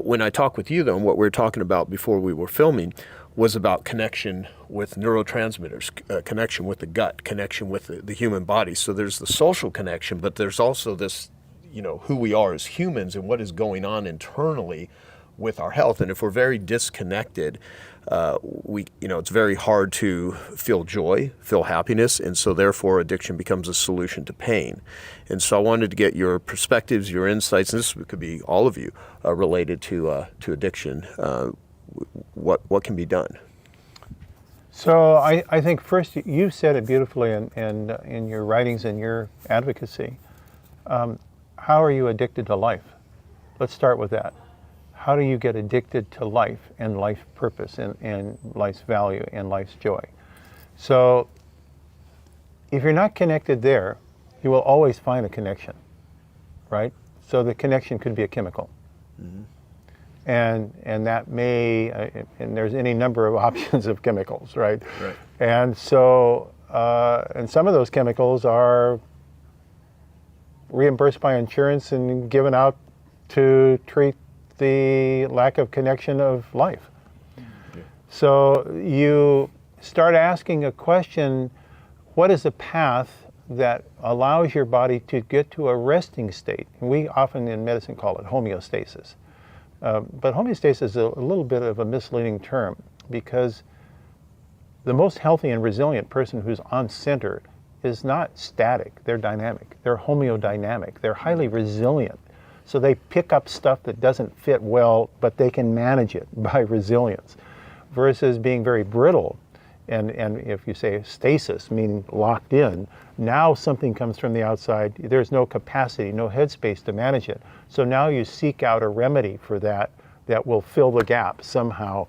When I talk with you, though, and what we were talking about before we were filming was about connection with neurotransmitters, connection with the gut, connection with the human body. So there's the social connection, but there's also this, who we are as humans and what is going on internally with our health. And if we're very disconnected, it's very hard to feel joy, feel happiness, and so therefore addiction becomes a solution to pain. And so I wanted to get your perspectives, your insights, and this could be all of you, related to addiction. What can be done? So I think first, you said it beautifully in your writings and your advocacy. How are you addicted to life? Let's start with that. How do you get addicted to life and life purpose and life's value and life's joy? So if you're not connected there, you will always find a connection, right? So the connection could be a chemical. Mm-hmm. And that may, and there's any number of options of chemicals, right? Right. And so, and some of those chemicals are reimbursed by insurance and given out to treat the lack of connection of life. Okay. So you start asking a question, what is the path that allows your body to get to a resting state? And we often in medicine call it homeostasis. But homeostasis is a little bit of a misleading term, because the most healthy and resilient person who's on center is not static, they're dynamic. They're homeodynamic, they're highly resilient. So they pick up stuff that doesn't fit well, but they can manage it by resilience, versus being very brittle. And if you say stasis, meaning locked in, now something comes from the outside, there's no capacity, no headspace to manage it. So now you seek out a remedy for that will fill the gap somehow,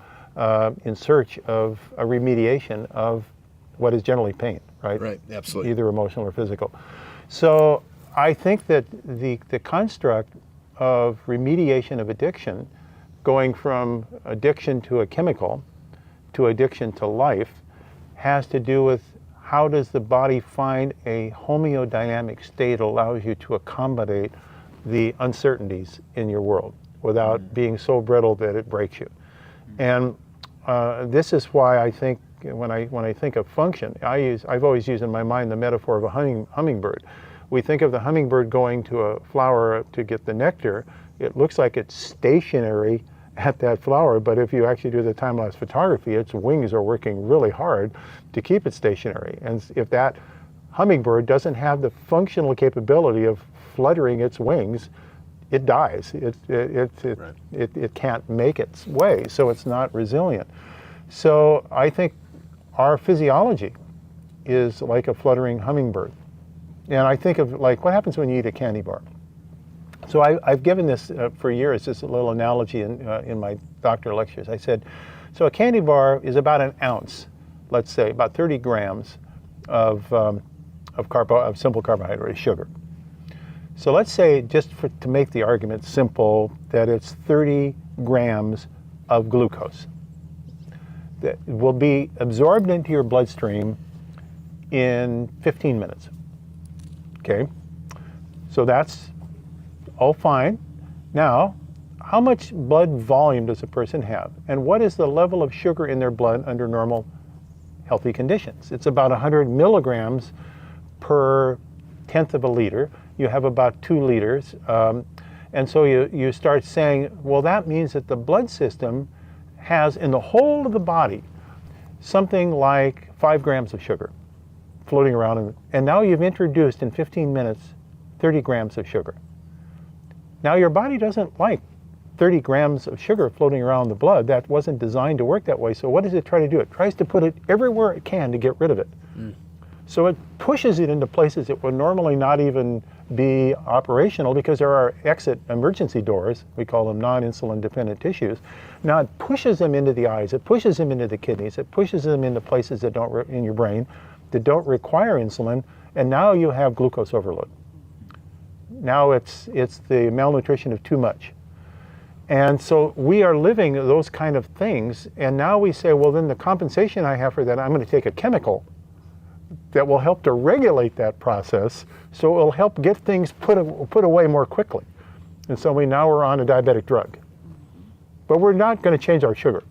in search of a remediation of what is generally pain, right? Right, absolutely. Either emotional or physical. So I think that the construct of remediation of addiction, going from addiction to a chemical to addiction to life, has to do with how does the body find a homeodynamic state that allows you to accommodate the uncertainties in your world without being so brittle that it breaks you. And this is why I think when I think of function, I've always used in my mind the metaphor of a hummingbird. We think of the hummingbird going to a flower to get the nectar, it looks like it's stationary at that flower, but if you actually do the time-lapse photography, its wings are working really hard to keep it stationary. And if that hummingbird doesn't have the functional capability of fluttering its wings, it dies. It can't make its way, so it's not resilient. So I think our physiology is like a fluttering hummingbird. And I think of like what happens when you eat a candy bar. So I've given this for years, just a little analogy in my doctoral lectures. I said, so a candy bar is about an ounce, let's say, about 30 grams of simple carbohydrate, sugar. So let's say, just to make the argument simple, that it's 30 grams of glucose that will be absorbed into your bloodstream in 15 minutes. Okay, so that's all fine. Now, how much blood volume does a person have? And what is the level of sugar in their blood under normal, healthy conditions? It's about 100 milligrams per tenth of a liter. You have about 2 liters. And so you start saying, well, that means that the blood system has, in the whole of the body, something like 5 grams of sugar floating around. And now you've introduced, in 15 minutes, 30 grams of sugar. Now your body doesn't like 30 grams of sugar floating around the blood. That wasn't designed to work that way. So what does it try to do? It tries to put it everywhere it can to get rid of it. So it pushes it into places that would normally not even be operational because there are exit emergency doors. We call them non-insulin dependent tissues. Now it pushes them into the eyes. It pushes them into the kidneys. It pushes them into places that don't, in your brain, that don't require insulin. And now you have glucose overload. Now it's the malnutrition of too much. And so we are living those kind of things, and now we say, well, then the compensation I have for that, I'm going to take a chemical that will help to regulate that process, so it will help get things put away more quickly. And so now we're on a diabetic drug. But we're not going to change our sugar.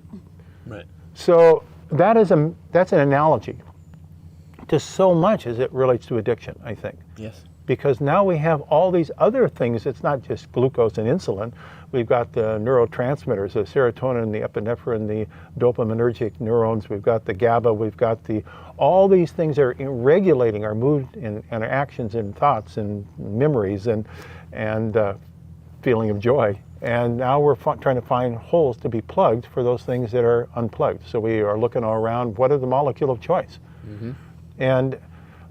Right. So that's an analogy to so much as it relates to addiction, I think. Yes. Because now we have all these other things. It's not just glucose and insulin. We've got the neurotransmitters, the serotonin, the epinephrine, the dopaminergic neurons. We've got the GABA. We've got all these things are regulating our mood and our actions and thoughts and memories and feeling of joy. And now we're trying to find holes to be plugged for those things that are unplugged. So we are looking all around, what are the molecule of choice? Mm-hmm. And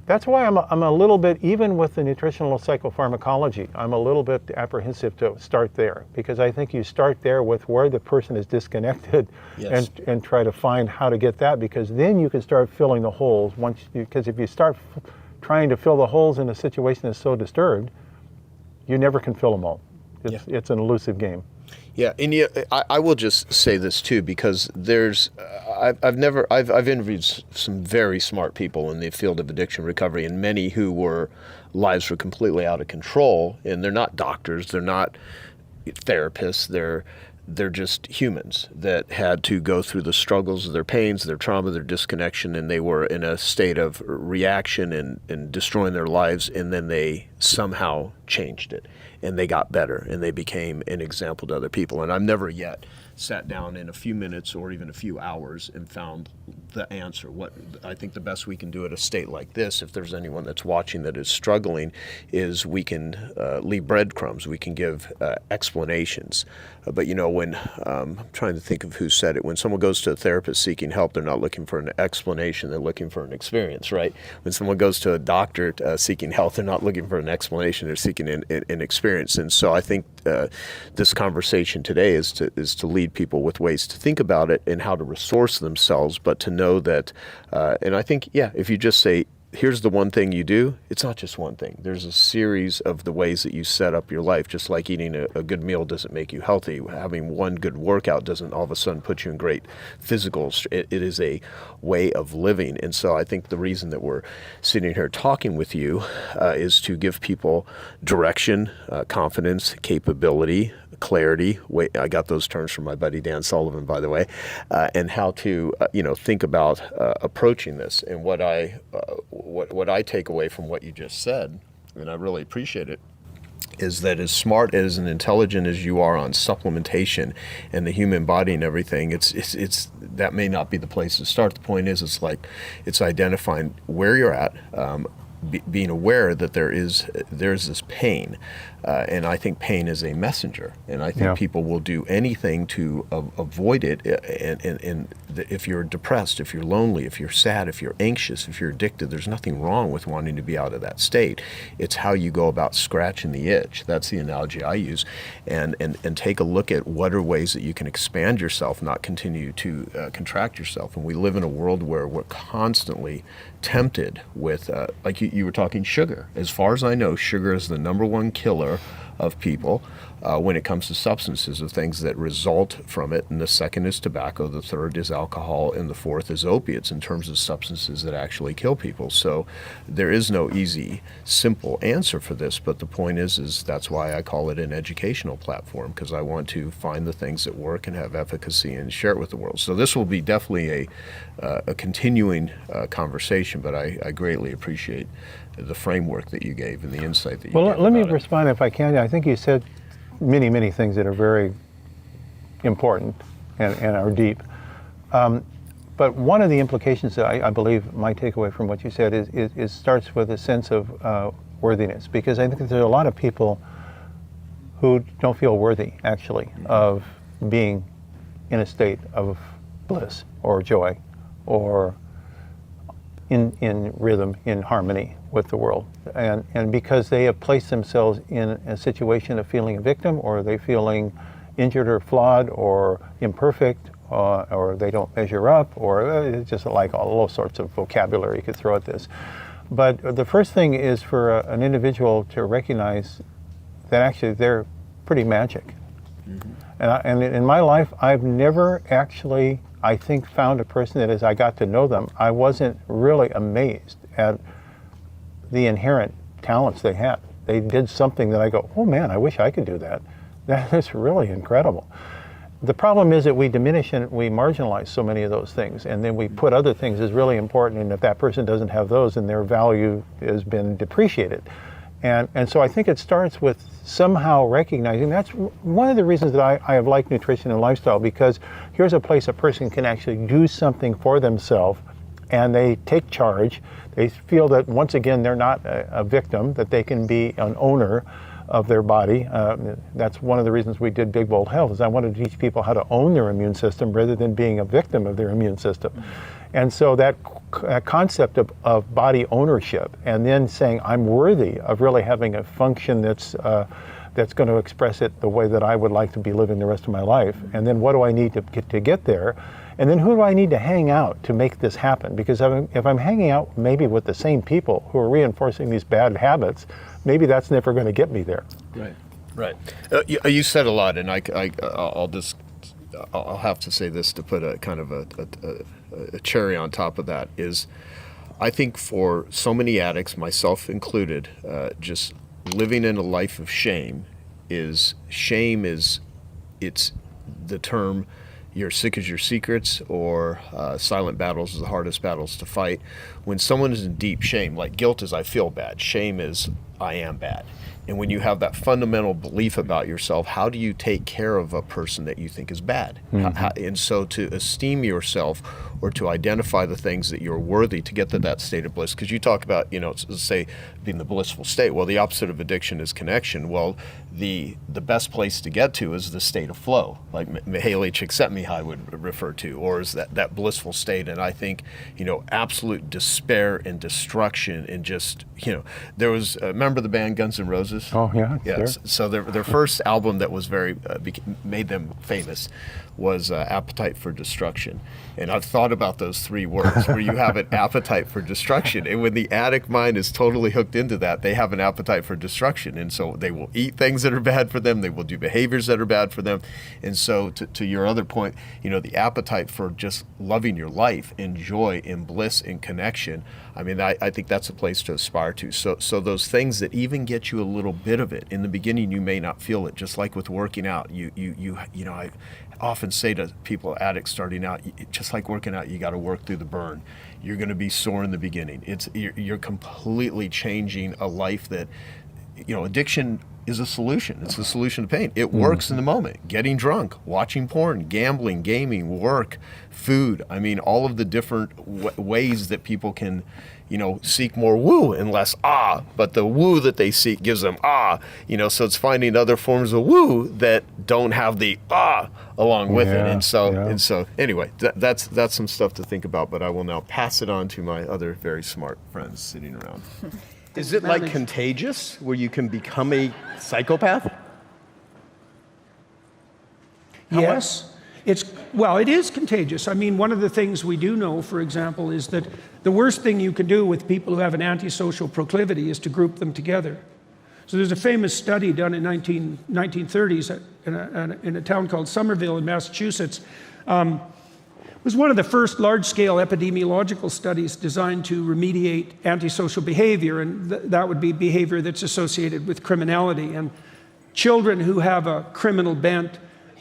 that's why I'm a little bit, even with the nutritional psychopharmacology, I'm a little bit apprehensive to start there, because I think you start there with where the person is disconnected. Yes. and try to find how to get that, because then you can start filling the holes. Because if you start trying to fill the holes in a situation that's so disturbed, you never can fill them all. It's an elusive game. Yeah, and I will just say this too, because there's, I've interviewed some very smart people in the field of addiction recovery, and many who lives were completely out of control, and they're not doctors, they're not therapists, they're just humans that had to go through the struggles of their pains, their trauma, their disconnection, and they were in a state of reaction and destroying their lives, and then they somehow changed it, and they got better, and they became an example to other people. And I've never yet sat down in a few minutes or even a few hours and found the answer. What I think the best we can do at a state like this, if there's anyone that's watching that is struggling, is we can leave breadcrumbs, we can give explanations. But when, I'm trying to think of who said it, when someone goes to a therapist seeking help, they're not looking for an explanation, they're looking for an experience, right? When someone goes to a doctor seeking health, they're not looking for an explanation, they're seeking an experience. And so I think this conversation today is to lead people with ways to think about it and how to resource themselves, but to know that, and I think, if you just say, here's the one thing you do, it's not just one thing. There's a series of the ways that you set up your life. Just like eating a good meal doesn't make you healthy. Having one good workout doesn't all of a sudden put you in great physical. It is a way of living. And so I think the reason that we're sitting here talking with you is to give people direction, confidence, capability, clarity. Wait, I got those terms from my buddy Dan Sullivan, by the way, and how to think about approaching this. And what I take away from what you just said, and I really appreciate it, is that as smart as and intelligent as you are on supplementation and the human body and everything, it's that may not be the place to start. The point is, it's identifying where you're at, being aware that there's this pain, and I think pain is a messenger, and I think people will do anything to avoid it. And if you're depressed, if you're lonely, if you're sad, if you're anxious, if you're addicted, there's nothing wrong with wanting to be out of that state. It's how you go about scratching the itch. That's the analogy I use, and take a look at what are ways that you can expand yourself, not continue to contract yourself. And we live in a world where we're constantly tempted with, like you were talking, sugar. As far as I know, sugar is the #1 killer of people when it comes to substances, of things that result from it. And the second is tobacco, the third is alcohol, and the fourth is opiates in terms of substances that actually kill people. So there is no easy, simple answer for this, but the point is that's why I call it an educational platform, because I want to find the things that work and have efficacy and share it with the world. So this will be definitely a continuing conversation, but I greatly appreciate the framework that you gave and the insight that you gave. Well, let me respond if I can. I think you said many things that are very important and are deep. But one of the implications that I believe my takeaway from what you said is starts with a sense of worthiness, because I think there's a lot of people who don't feel worthy, actually, of being in a state of bliss or joy or in rhythm, in harmony with the world. And because they have placed themselves in a situation of feeling a victim, or they feeling injured or flawed or imperfect, or they don't measure up, or just like all sorts of vocabulary you could throw at this. But the first thing is for an individual to recognize that actually they're pretty magic. And in my life, I've never actually, I think, found a person that as I got to know them, I wasn't really amazed at the inherent talents they had. They did something that I go, oh man, I wish I could do that. That is really incredible. The problem is that we diminish and we marginalize so many of those things, and then we put other things as really important, and if that person doesn't have those, then their value has been depreciated. And so I think it starts with somehow recognizing. That's one of the reasons that I have liked nutrition and lifestyle, because here's a place a person can actually do something for themselves, and they take charge. They feel that, once again, they're not a victim, that they can be an owner of their body. That's one of the reasons we did Big Bold Health, is I wanted to teach people how to own their immune system rather than being a victim of their immune system. And so that concept of body ownership, and then saying I'm worthy of really having a function that's going to express it the way that I would like to be living the rest of my life, and then what do I need to get there, and then who do I need to hang out to make this happen? Because if I'm hanging out maybe with the same people who are reinforcing these bad habits, maybe that's never going to get me there. Right. You said a lot, and I'll have to say this to put a kind of a cherry on top of that, is I think for so many addicts, myself included, just living in a life of shame is it's the term, you're sick as your secrets, or silent battles is the hardest battles to fight. When someone is in deep shame, like guilt is I feel bad, shame is I am bad. And when you have that fundamental belief about yourself, how do you take care of a person that you think is bad? And so to esteem yourself, or to identify the things that you're worthy to get to that state of bliss, because you talk about, say, being the blissful state. Well, the opposite of addiction is connection. Well, the best place to get to is the state of flow, like Mihaly Csikszentmihalyi would refer to, or is that blissful state. And I think, absolute despair and destruction, and just, there was, remember the band Guns N' Roses? Oh, yeah. Yes. Sure. So their first album that was very, made them famous was Appetite for Destruction. And I've thought about those three words, where you have an appetite for destruction. And when the addict mind is totally hooked into that, they have an appetite for destruction. And so they will eat things that are bad for them. They will do behaviors that are bad for them. And so to your other point, the appetite for just loving your life in joy, in bliss, in connection, I think that's a place to aspire to. So those things that even get you a little bit of it, in the beginning you may not feel it, just like with working out. I often say to people, addicts starting out, just like working out, you got to work through the burn. You're going to be sore in the beginning. You're completely changing a life that addiction is a solution. It's the solution to pain. It works in the moment. Getting drunk, watching porn, gambling, gaming, work, food. I mean, all of the different ways that people can, seek more woo and less ah, but the woo that they seek gives them ah, so it's finding other forms of woo that don't have the ah along with it. And so anyway, that's some stuff to think about, but I will now pass it on to my other very smart friends sitting around. Is it like contagious, where you can become a psychopath? Yes. It is contagious. I mean, one of the things we do know, for example, is that the worst thing you can do with people who have an antisocial proclivity is to group them together. So there's a famous study done in 1930s in a town called Somerville in Massachusetts. It was one of the first large-scale epidemiological studies designed to remediate antisocial behavior, and that would be behavior that's associated with criminality. And children who have a criminal bent,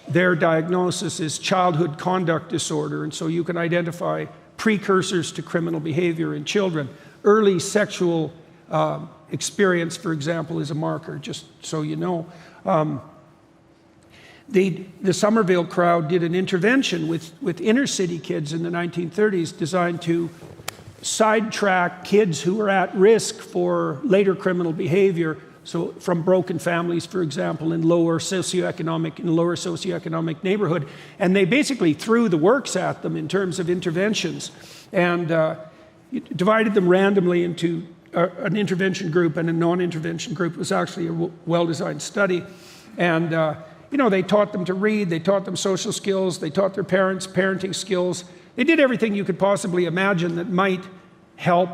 their diagnosis is childhood conduct disorder, and so you can identify precursors to criminal behavior in children. Early sexual experience, for example, is a marker, just so you know. The Somerville crowd did an intervention with inner city kids in the 1930s designed to sidetrack kids who were at risk for later criminal behavior, so from broken families, for example, in lower socioeconomic neighborhood. And they basically threw the works at them in terms of interventions and divided them randomly into an intervention group and a non-intervention group. It was actually a well-designed study. And they taught them to read, they taught them social skills, they taught their parents parenting skills. They did everything you could possibly imagine that might help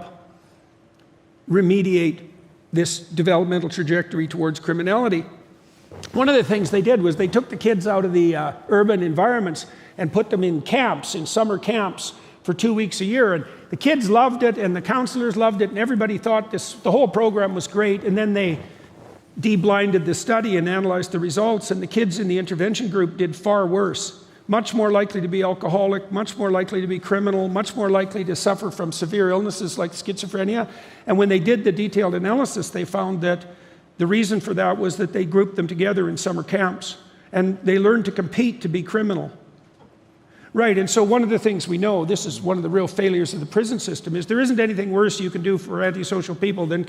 remediate this developmental trajectory towards criminality. One of the things they did was they took the kids out of the urban environments and put them in camps, in summer camps, for 2 weeks a year. And the kids loved it, and the counselors loved it, and everybody thought the whole program was great. And then they de-blinded the study and analyzed the results, and the kids in the intervention group did far worse. Much more likely to be alcoholic, much more likely to be criminal, much more likely to suffer from severe illnesses like schizophrenia. And when they did the detailed analysis, they found that the reason for that was that they grouped them together in summer camps, and they learned to compete to be criminal. Right, and so one of the things we know, this is one of the real failures of the prison system, is there isn't anything worse you can do for antisocial people than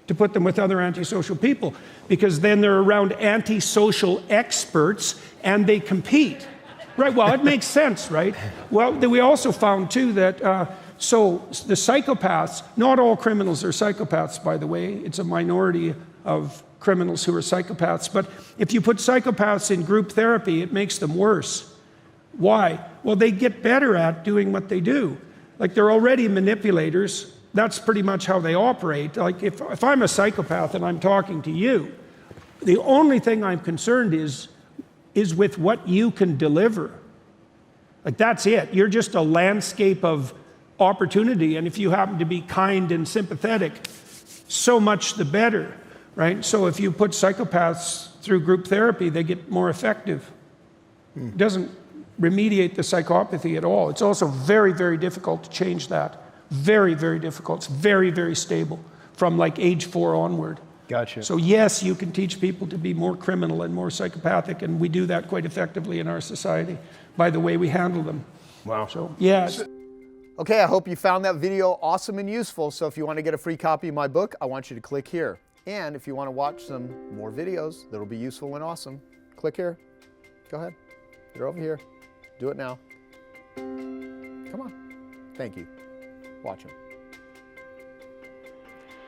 to put them with other antisocial people, because then they're around antisocial experts and they compete. Right, well, it makes sense, right? Well, we also found too that, so the psychopaths, not all criminals are psychopaths, by the way. It's a minority of criminals who are psychopaths. But if you put psychopaths in group therapy, it makes them worse. Why? Well, they get better at doing what they do. Like, they're already manipulators. That's pretty much how they operate. Like, if I'm a psychopath and I'm talking to you, the only thing I'm concerned is with what you can deliver. Like, that's it. You're just a landscape of opportunity, and if you happen to be kind and sympathetic, so much the better, right? So if you put psychopaths through group therapy, they get more effective. It doesn't remediate the psychopathy at all. It's also very, very difficult to change that. Very, very difficult. It's very, very stable from like age 4 onward. Gotcha. So yes, you can teach people to be more criminal and more psychopathic, and we do that quite effectively in our society by the way we handle them. Wow. So yeah. Okay, I hope you found that video awesome and useful. So if you want to get a free copy of my book, I want you to click here. And if you want to watch some more videos that'll be useful and awesome, click here. Go ahead. They're over here. Do it now. Come on. Thank you. Watch them.